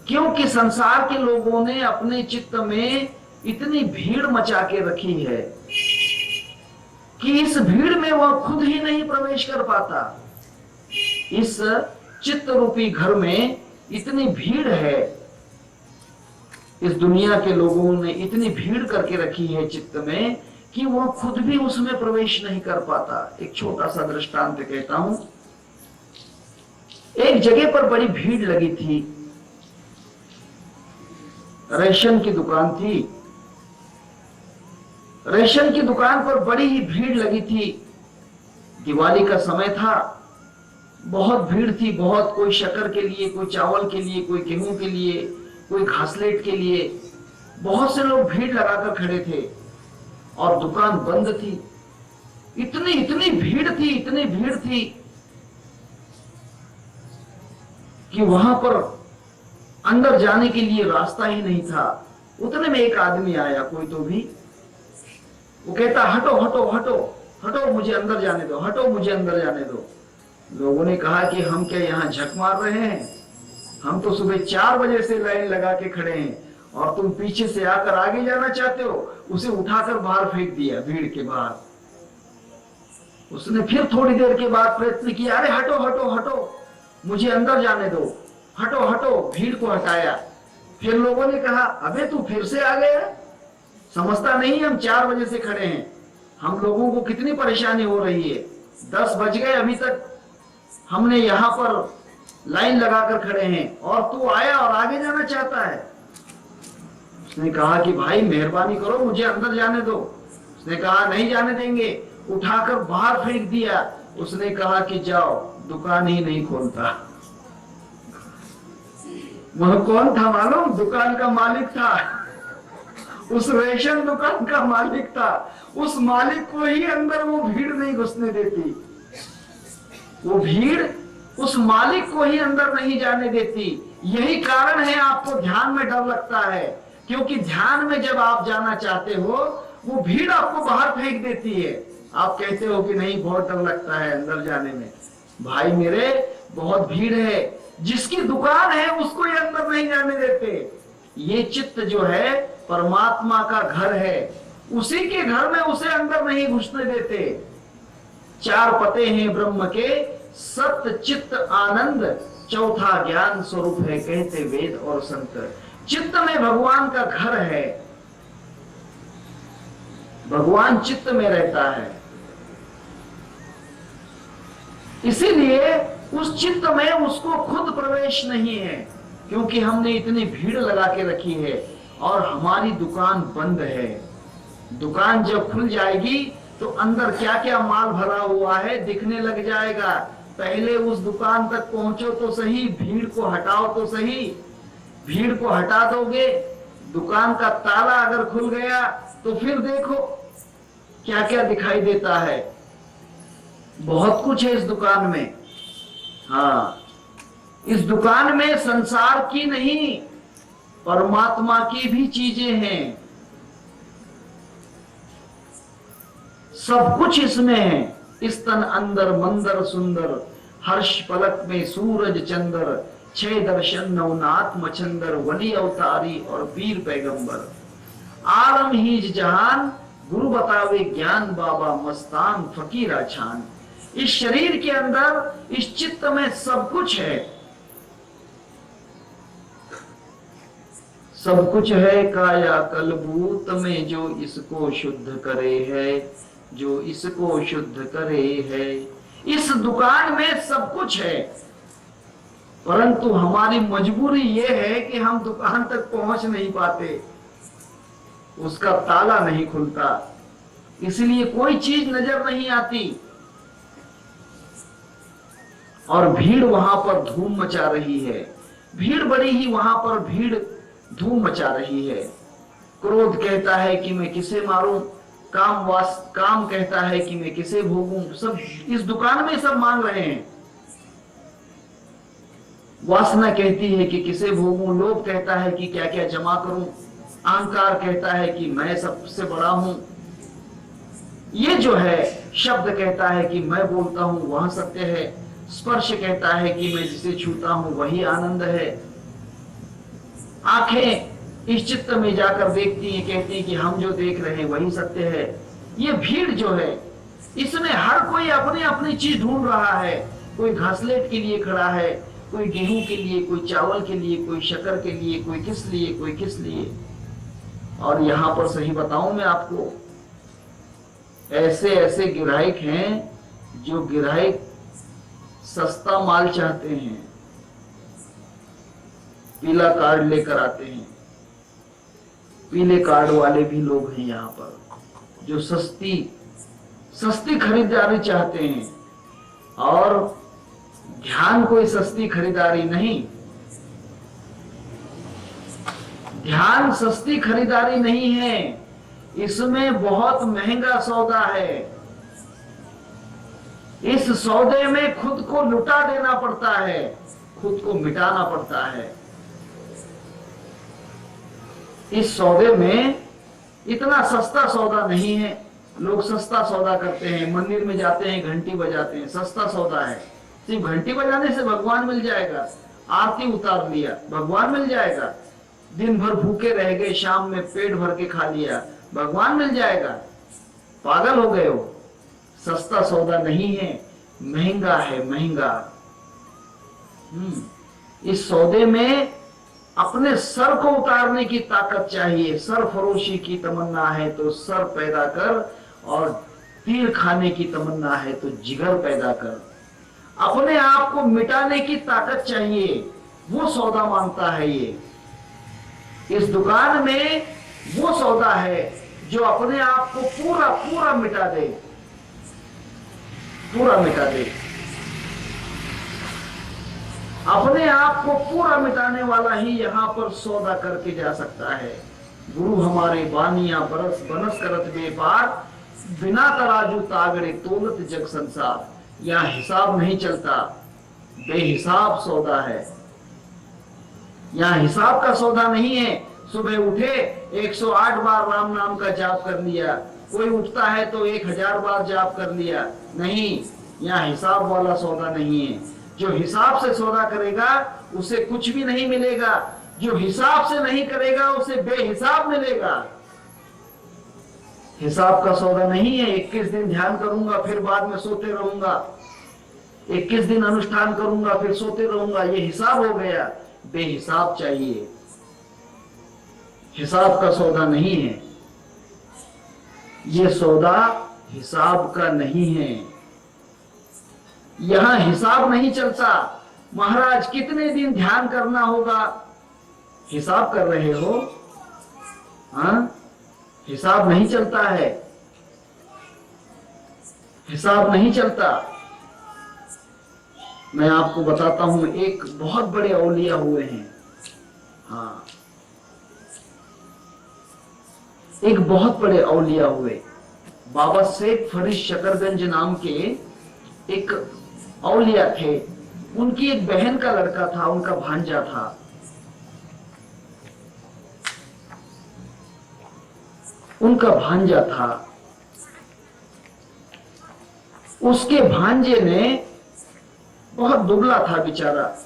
क्योंकि संसार के लोगों ने अपने चित्त में इतनी भीड़ मचा के रखी है कि इस भीड़ में वह खुद ही नहीं प्रवेश कर पाता। इस चित्त रूपी घर में इतनी भीड़ है, इस दुनिया के लोगों ने इतनी भीड़ करके रखी है चित्त में कि वह खुद भी उसमें प्रवेश नहीं कर पाता। एक छोटा सा दृष्टांत कहता हूं। एक जगह पर बड़ी भीड़ लगी थी, रेशन की दुकान थी, रेशन की दुकान पर बड़ी ही भीड़ लगी थी। दिवाली का समय था, बहुत भीड़ थी, बहुत, कोई शक्कर के लिए, कोई चावल के लिए, कोई गेहूं के लिए, कोई घासलेट के लिए, बहुत से लोग भीड़ लगाकर खड़े थे और दुकान बंद थी। इतनी इतनी भीड़ थी, इतनी भीड़ थी कि वहां पर अंदर जाने के लिए रास्ता ही नहीं था। उतने में एक आदमी आया, कोई तो भी, वो कहता हटो हटो हटो हटो, मुझे अंदर जाने दो, हटो मुझे अंदर जाने दो। लोगों ने कहा कि हम क्या यहाँ झक मार रहे हैं? हम तो सुबह 4 बजे से लाइन लगा के खड़े हैं और तुम पीछे से आकर आगे जाना चाहते हो। उसे उठाकर बाहर फेंक दिया, भीड़ के बाहर। उसने फिर थोड़ी देर के बाद प्रयत्न किया, अरे हटो हटो हटो, मुझे अंदर जाने दो, हटो हटो, भीड़ को हटाया। फिर लोगों ने कहा अबे तू फिर से आ गया, समझता नहीं हम 4 बजे से खड़े हैं, हम लोगों को कितनी परेशानी हो रही है, 10 बज गए, अभी तक हमने यहाँ पर लाइन लगाकर खड़े हैं और तू आया और आगे जाना चाहता है। उसने कहा कि भाई मेहरबानी करो, मुझे अंदर जाने दो। उसने कहा नहीं जाने देंगे, उठाकर बाहर फेंक दिया। उसने कहा कि जाओ, दुकान ही नहीं खोलता। वह कौन था मालूम? दुकान का मालिक था, उस रेशन दुकान का मालिक था। उस मालिक को ही अंदर वो भीड़ नहीं घुसने देती, वो भीड़ उस मालिक को ही अंदर नहीं जाने देती। यही कारण है आपको ध्यान में डर लगता है, क्योंकि ध्यान में जब आप जाना चाहते हो वो भीड़ आपको बाहर फेंक देती है। आप कहते हो कि नहीं बहुत डर लगता है अंदर जाने में। भाई मेरे, बहुत भीड़ है, जिसकी दुकान है उसको ये अंदर नहीं जाने देते। ये चित्त जो है परमात्मा का घर है, उसी के घर में उसे अंदर नहीं घुसने देते। 4 पते हैं ब्रह्म के, सत्य चित्त आनंद, चौथा ज्ञान स्वरूप है कहते वेद और संत। चित्त में भगवान का घर है, भगवान चित्त में रहता है। इसीलिए उस चित्त में उसको खुद प्रवेश नहीं है, क्योंकि हमने इतनी भीड़ लगा के रखी है और हमारी दुकान बंद है। दुकान जब खुल जाएगी तो अंदर क्या क्या माल भरा हुआ है दिखने लग जाएगा। पहले उस दुकान तक पहुंचो तो सही, भीड़ को हटाओ तो सही। भीड़ को हटा दोगे, दुकान का ताला अगर खुल गया तो फिर देखो क्या क्या दिखाई देता है। बहुत कुछ है इस दुकान में। हाँ, इस दुकान में संसार की नहीं, परमात्मा की भी चीजें हैं। सब कुछ इसमें है। स्तन अंदर मंदर सुंदर, हर्ष पलक में सूरज चंद्र, 6 दर्शन नवनात्म चंद्र, वली अवतारी और वीर पैगंबर। आलम हीज जहान, गुरु बतावे ज्ञान, बाबा मस्तान फकीरा छान। इस शरीर के अंदर, इस चित्त में सब कुछ है, सब कुछ है। काया कलभूत में जो इसको शुद्ध करे है, जो इसको शुद्ध करे है। इस दुकान में सब कुछ है, परंतु हमारी मजबूरी यह है कि हम दुकान तक पहुंच नहीं पाते, उसका ताला नहीं खुलता, इसलिए कोई चीज नजर नहीं आती। और भीड़ वहां पर धूम मचा रही है, भीड़ बड़ी ही वहां पर भीड़ धूम मचा रही है। क्रोध कहता है कि मैं किसे मारूं, काम कहता है कि मैं किसे भोगूं। सब इस दुकान में सब मांग रहे हैं। वासना कहती है कि किसे भोगूं, लोभ कहता है कि क्या क्या जमा करूं, अहंकार कहता है कि मैं सबसे बड़ा हूं। ये जो है, शब्द कहता है कि मैं बोलता हूं वह सत्य है, स्पर्श कहता है कि मैं जिसे छूता हूं वही आनंद है। आंखें इस चित्त में जाकर देखती हैं, कहती हैं कि हम जो देख रहे हैं वही सत्य है। ये भीड़ जो है, इसमें हर कोई अपनी अपनी चीज ढूंढ रहा है। कोई घासलेट के लिए खड़ा है, कोई गेहूं के लिए, कोई चावल के लिए, कोई शक्कर के लिए, कोई किस लिए, कोई किस लिए। और यहां पर सही बताऊं मैं आपको, ऐसे ऐसे गिराहिक हैं जो गिराहिक सस्ता माल चाहते हैं, पीला कार्ड लेकर आते हैं। पीले कार्ड वाले भी लोग हैं यहाँ पर, जो सस्ती खरीदारी चाहते हैं। और ध्यान कोई सस्ती खरीदारी नहीं, ध्यान सस्ती खरीदारी नहीं है, इसमें बहुत महंगा सौदा है। इस सौदे में खुद को लुटा देना पड़ता है, खुद को मिटाना पड़ता है। इस सौदे में इतना सस्ता सौदा नहीं है। लोग सस्ता सौदा करते हैं, मंदिर में जाते हैं, घंटी बजाते हैं, सस्ता सौदा है। सिर्फ घंटी बजाने से भगवान मिल जाएगा, आरती उतार लिया भगवान मिल जाएगा, दिन भर भूखे रह गए, शाम में पेट भर के खा लिया भगवान मिल जाएगा। पागल हो गए हो। सस्ता सौदा नहीं है, महंगा है, महंगा। इस सौदे में अपने सर को उतारने की ताकत चाहिए। सरफरोशी की तमन्ना है तो सर पैदा कर, और तीर खाने की तमन्ना है तो जिगर पैदा कर। अपने आप को मिटाने की ताकत चाहिए, वो सौदा मांगता है ये। इस दुकान में वो सौदा है जो अपने आप को पूरा पूरा मिटा दे, पूरा मिटा दे। अपने आप को पूरा मिटाने वाला ही यहां पर सौदा करके जा सकता है। गुरु हमारे बानिया बरस बनस करत व्यापार, बिना तराजू तागड़े तोलत जग संसार। यहां हिसाब नहीं चलता, बेहिसाब सौदा है। यहां हिसाब का सौदा नहीं है। सुबह उठे 108 बार राम नाम का जाप कर लिया, कोई उठता है तो 1000 बार जाप कर लिया, नहीं। यहां हिसाब वाला सौदा नहीं है। जो हिसाब से सौदा करेगा उसे कुछ भी नहीं मिलेगा, जो हिसाब से नहीं करेगा उसे बेहिसाब मिलेगा। हिसाब का सौदा नहीं है 21 दिन ध्यान करूंगा फिर बाद में सोते रहूंगा, 21 दिन अनुष्ठान करूंगा फिर सोते रहूंगा, ये हिसाब हो गया। बेहिसाब चाहिए, हिसाब का सौदा नहीं है। ये सौदा हिसाब का नहीं है। यहां हिसाब नहीं चलता। महाराज कितने दिन ध्यान करना होगा, हिसाब कर रहे हो? हाँ, हिसाब नहीं चलता है, हिसाब नहीं चलता। मैं आपको बताता हूं, एक बहुत बड़े औलिया हुए हैं। हाँ, एक बहुत बड़े औलिया हुए। बाबा शेख फरीद शकरगंज नाम के एक औलिया थे। उनकी एक बहन का लड़का था, उनका भांजा था। उनका भांजा था। उसके भांजे ने, बहुत दुबला था बेचारा,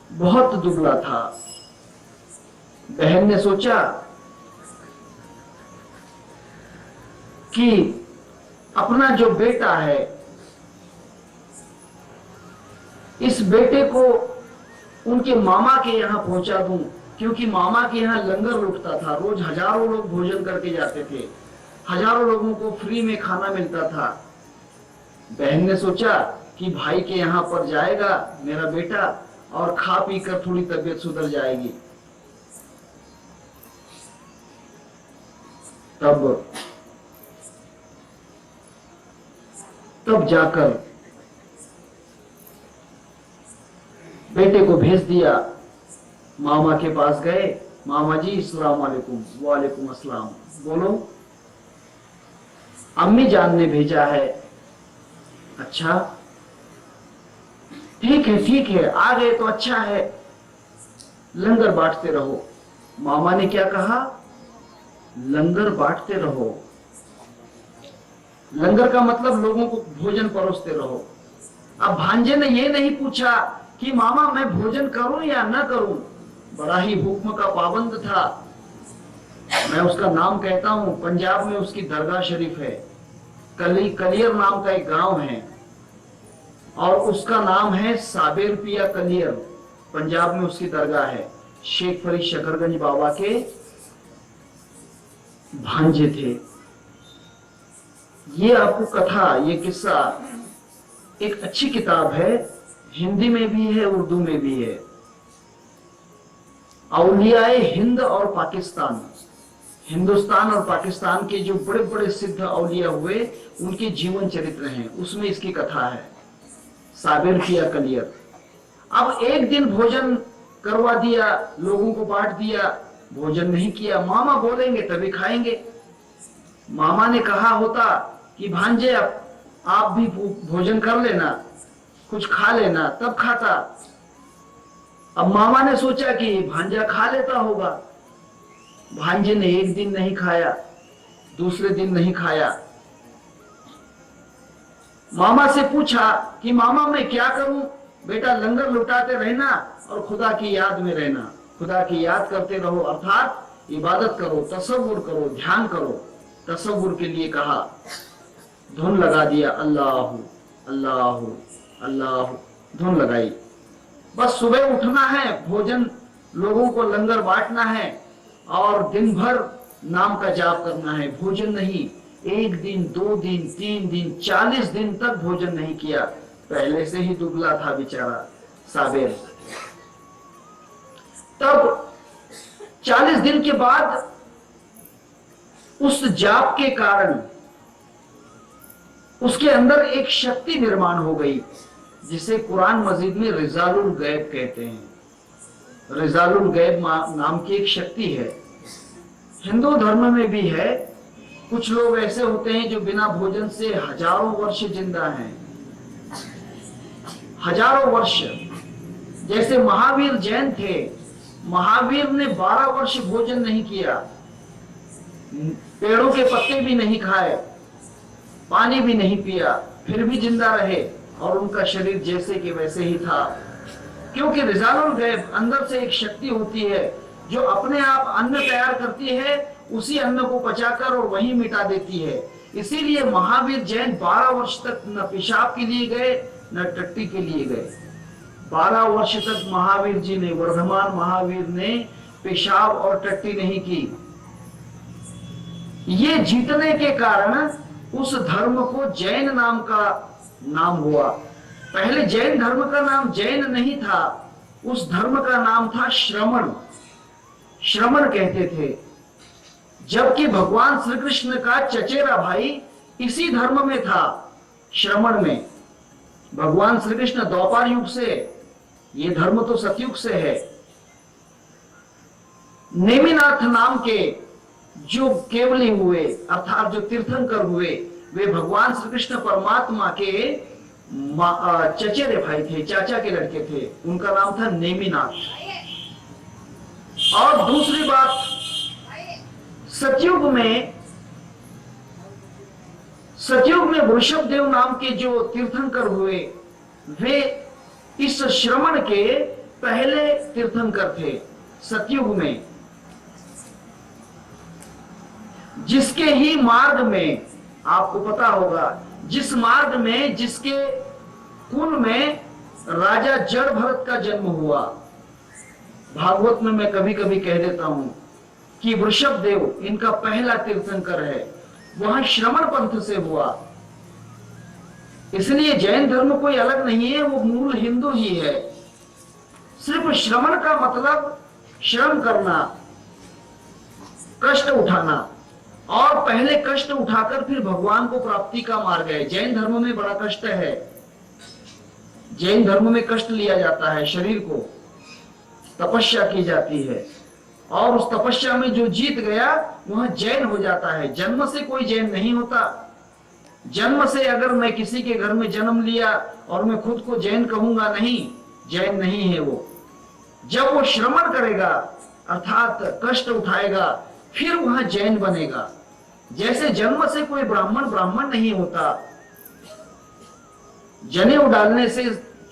बहुत दुबला था। बहन ने सोचा कि अपना जो बेटा है, इस बेटे को उनके मामा के यहां पहुंचा दूं, क्योंकि मामा के यहां लंगर लुटता था। रोज हजारों लोग भोजन करके जाते थे, हजारों लोगों को फ्री में खाना मिलता था। बहन ने सोचा कि भाई के यहां पर जाएगा मेरा बेटा और खा पी कर थोड़ी तबीयत सुधर जाएगी। तब जाकर बेटे को भेज दिया। मामा के पास गए, मामा जी अस्सलाम वालेकुम। वालेकुम अस्सलाम। बोलो, अम्मी जान ने भेजा है। अच्छा, ठीक है ठीक है, आ गए तो अच्छा है, लंगर बांटते रहो। मामा ने क्या कहा? लंगर बांटते रहो। लंगर का मतलब लोगों को भोजन परोसते रहो। अब भांजे ने ये नहीं पूछा कि मामा मैं भोजन करूं या ना करूं। बड़ा ही हुक्म का पाबंद था। मैं उसका नाम कहता हूं, पंजाब में उसकी दरगाह शरीफ है। कलियर नाम का एक गांव है और उसका नाम है साबिर पिया कलियर। पंजाब में उसकी दरगाह है। शेख फरीद शकरगंज बाबा के भांजे थे। ये आपको कथा, ये किस्सा एक अच्छी किताब है, हिंदी में भी है, उर्दू में भी है। औलियाए हिंद और पाकिस्तान, हिंदुस्तान और पाकिस्तान के जो बड़े बड़े सिद्ध औलिया हुए, उनके जीवन चरित्र हैं, उसमें इसकी कथा है। साबिर किया कलियर। अब एक दिन भोजन करवा दिया, लोगों को बांट दिया, भोजन नहीं किया। मामा बोलेंगे तभी खाएंगे। मामा ने कहा होता कि भांजे आप भी भोजन कर लेना, कुछ खा लेना, तब खाता। अब मामा ने सोचा कि भांजा खा लेता होगा। भांजे ने एक दिन नहीं खाया, दूसरे दिन नहीं खाया। मामा से पूछा कि मामा मैं क्या करूं? बेटा लंगर लुटाते रहना और खुदा की याद में रहना, खुदा की याद करते रहो, अर्थात इबादत करो, तसव्वुर करो, ध्यान करो। तसव्वुर के लिए कहा, धुन लगा दिया, अल्लाह अल्लाह अल्लाह, धुन लगाई। बस सुबह उठना है, भोजन लोगों को लंगर बांटना है और दिन भर नाम का जाप करना है, भोजन नहीं। एक दिन, 2 दिन, 3 दिन, 40 दिन तक भोजन नहीं किया। पहले से ही दुबला था बेचारा साबिर। तब 40 दिन के बाद उस जाप के कारण उसके अंदर एक शक्ति निर्माण हो गई, जिसे कुरान मजीद में रिजालुल गैब कहते हैं। रिजालुल गैब नाम की एक शक्ति है, हिंदू धर्म में भी है। कुछ लोग ऐसे होते हैं जो बिना भोजन से हजारों वर्ष जिंदा हैं, हजारों वर्ष। जैसे महावीर जैन थे, महावीर ने 12 वर्ष भोजन नहीं किया, पेड़ों के पत्ते भी नहीं खाए, पानी भी नहीं पिया, फिर भी जिंदा रहे और उनका शरीर जैसे कि वैसे ही था। क्योंकि रिजालुल गैब अंदर से एक शक्ति होती है जो अपने आप अन्न तैयार करती है, उसी अन्न को पचाकर और वहीं मिटा देती है। इसीलिए महावीर जैन 12 वर्ष तक न पेशाब के लिए गए न टट्टी के लिए गए। 12 वर्ष तक महावीर जी ने, वर्धमान महावीर ने पेशाब और टट्टी नहीं की। ये जीतने के कारण उस धर्म को जैन नाम का नाम हुआ। पहले जैन धर्म का नाम जैन नहीं था, उस धर्म का नाम था श्रमण, श्रमण कहते थे। जबकि भगवान श्री कृष्ण का चचेरा भाई इसी धर्म में था, श्रमण में। भगवान श्री कृष्ण द्वापर युग से, ये धर्म तो सतयुग से है। नेमिनाथ नाम के जो केवली हुए, अर्थात जो तीर्थंकर हुए, वे भगवान श्री कृष्ण परमात्मा के चचेरे भाई थे, चाचा के लड़के थे। उनका नाम था नेमिनाथ। और दूसरी बात, सतयुग में वृषभ देव नाम के जो तीर्थंकर हुए, वे इस श्रमण के पहले तीर्थंकर थे सतयुग में। जिसके ही मार्ग में, आपको पता होगा, जिस मार्ग में, जिसके कुल में राजा जड़ भरत का जन्म हुआ। भागवत में मैं कभी कभी कह देता हूं कि वृषभ देव इनका पहला तीर्थंकर है, वहां श्रमण पंथ से हुआ। इसलिए जैन धर्म कोई अलग नहीं है, वो मूल हिंदू ही है। सिर्फ श्रमण का मतलब श्रम करना, कष्ट उठाना, और पहले कष्ट उठाकर फिर भगवान को प्राप्ति का मार्ग है। जैन धर्म में बड़ा कष्ट है, जैन धर्म में कष्ट लिया जाता है, शरीर को तपस्या की जाती है, और उस तपस्या में जो जीत गया वह जैन हो जाता है। जन्म से कोई जैन नहीं होता। जन्म से अगर मैं किसी के घर में जन्म लिया और मैं खुद को जैन कहूंगा, नहीं, जैन नहीं है वो। जब वो श्रमण करेगा, अर्थात कष्ट उठाएगा, फिर वह जैन बनेगा। जैसे जन्म से कोई ब्राह्मण नहीं होता, जनेऊ डालने से,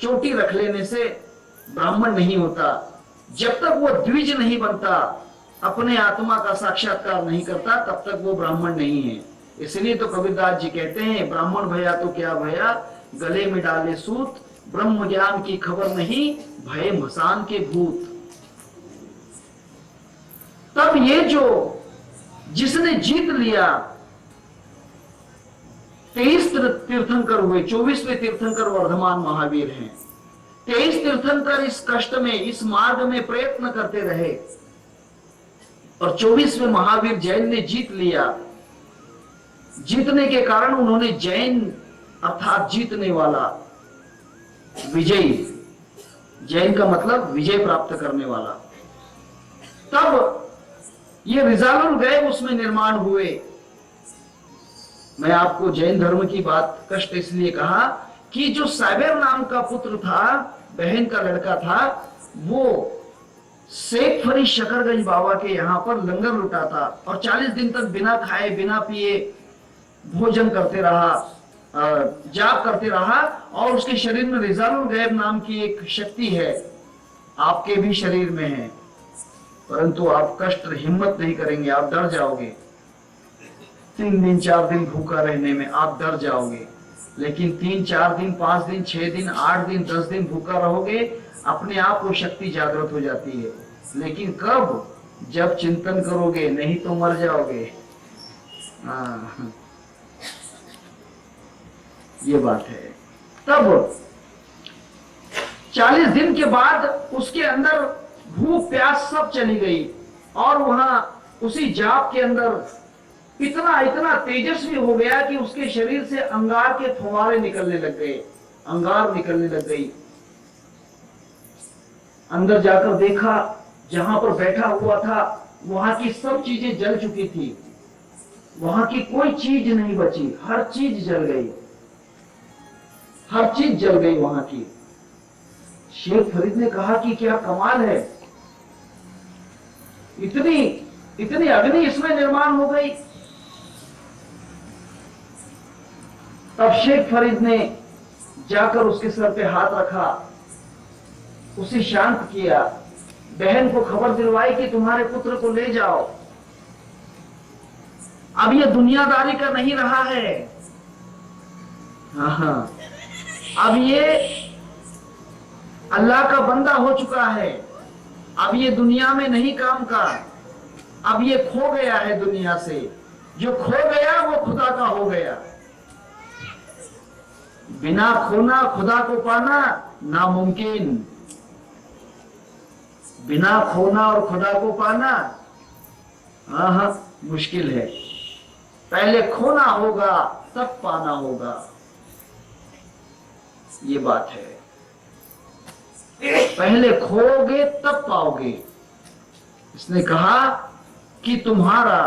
चोटी रख लेने से ब्राह्मण नहीं होता। जब तक वो द्विज नहीं बनता, अपने आत्मा का साक्षात्कार नहीं करता, तब तक वो ब्राह्मण नहीं है। इसलिए तो कबीरदास जी कहते हैं, ब्राह्मण भया तो क्या भया, गले में डाले सूत, ब्रह्म ज्ञान की खबर नहीं, भय मसान के भूत। तब ये जो जिसने जीत लिया, 23 तीर्थंकर हुए, 24वें तीर्थंकर वर्धमान महावीर हैं। 23 तीर्थंकर इस कष्ट में, इस मार्ग में प्रयत्न करते रहे, और 24वें महावीर जैन ने जीत लिया। जीतने के कारण उन्होंने जैन, अर्थात जीतने वाला, विजयी, जैन का मतलब विजय प्राप्त करने वाला। तब ये रिजालुल गैब उसमें निर्माण हुए। मैं आपको जैन धर्म की बात कष्ट इसलिए कहा कि जो साइबर नाम का पुत्र था, बहन का लड़का था, वो शेख फरीद शकरगंज बाबा के यहाँ पर लंगर लुटाता और 40 दिन तक बिना खाए बिना पिए भोजन करते रहा, जाप करते रहा। और उसके शरीर में रिजालुल गैब नाम की एक शक्ति है, आपके भी शरीर में है, परंतु आप कष्ट हिम्मत नहीं करेंगे, आप डर जाओगे। 3 दिन 4 दिन भूखा रहने में आप डर जाओगे, लेकिन 3 4 दिन 5 दिन 6 दिन 8 दिन 10 दिन भूखा रहोगे, अपने आप वो शक्ति जागृत हो जाती है। लेकिन कब? जब चिंतन करोगे, नहीं तो मर जाओगे। हाँ, ये बात है। तब 40 दिन के बाद उसके अंदर भूख प्यास सब चली गई और वहां उसी जाप के अंदर इतना इतना तेजस्वी हो गया कि उसके शरीर से अंगार के फुहारे निकलने लग गए, अंगार निकलने लग गई। अंदर जाकर देखा, जहां पर बैठा हुआ था वहां की सब चीजें जल चुकी थी, वहां की कोई चीज नहीं बची, हर चीज जल गई, हर चीज जल गई वहां की। शेख फरीद ने कहा कि क्या कमाल है, इतनी इतनी अग्नि इसमें निर्माण हो गई। तब शेख फरीद ने जाकर उसके सर पे हाथ रखा, उसे शांत किया, बहन को खबर दिलवाई कि तुम्हारे पुत्र को ले जाओ, अब ये दुनियादारी का नहीं रहा है। हाँ, अब ये अल्लाह का बंदा हो चुका है, अब ये दुनिया में नहीं काम का, अब ये खो गया है दुनिया से, जो खो गया वो खुदा का हो गया। बिना खोना खुदा को पाना नामुमकिन, बिना खोना और खुदा को पाना हाँ मुश्किल है। पहले खोना होगा तब पाना होगा, ये बात है। पहले खोओगे तब पाओगे। इसने कहा कि तुम्हारा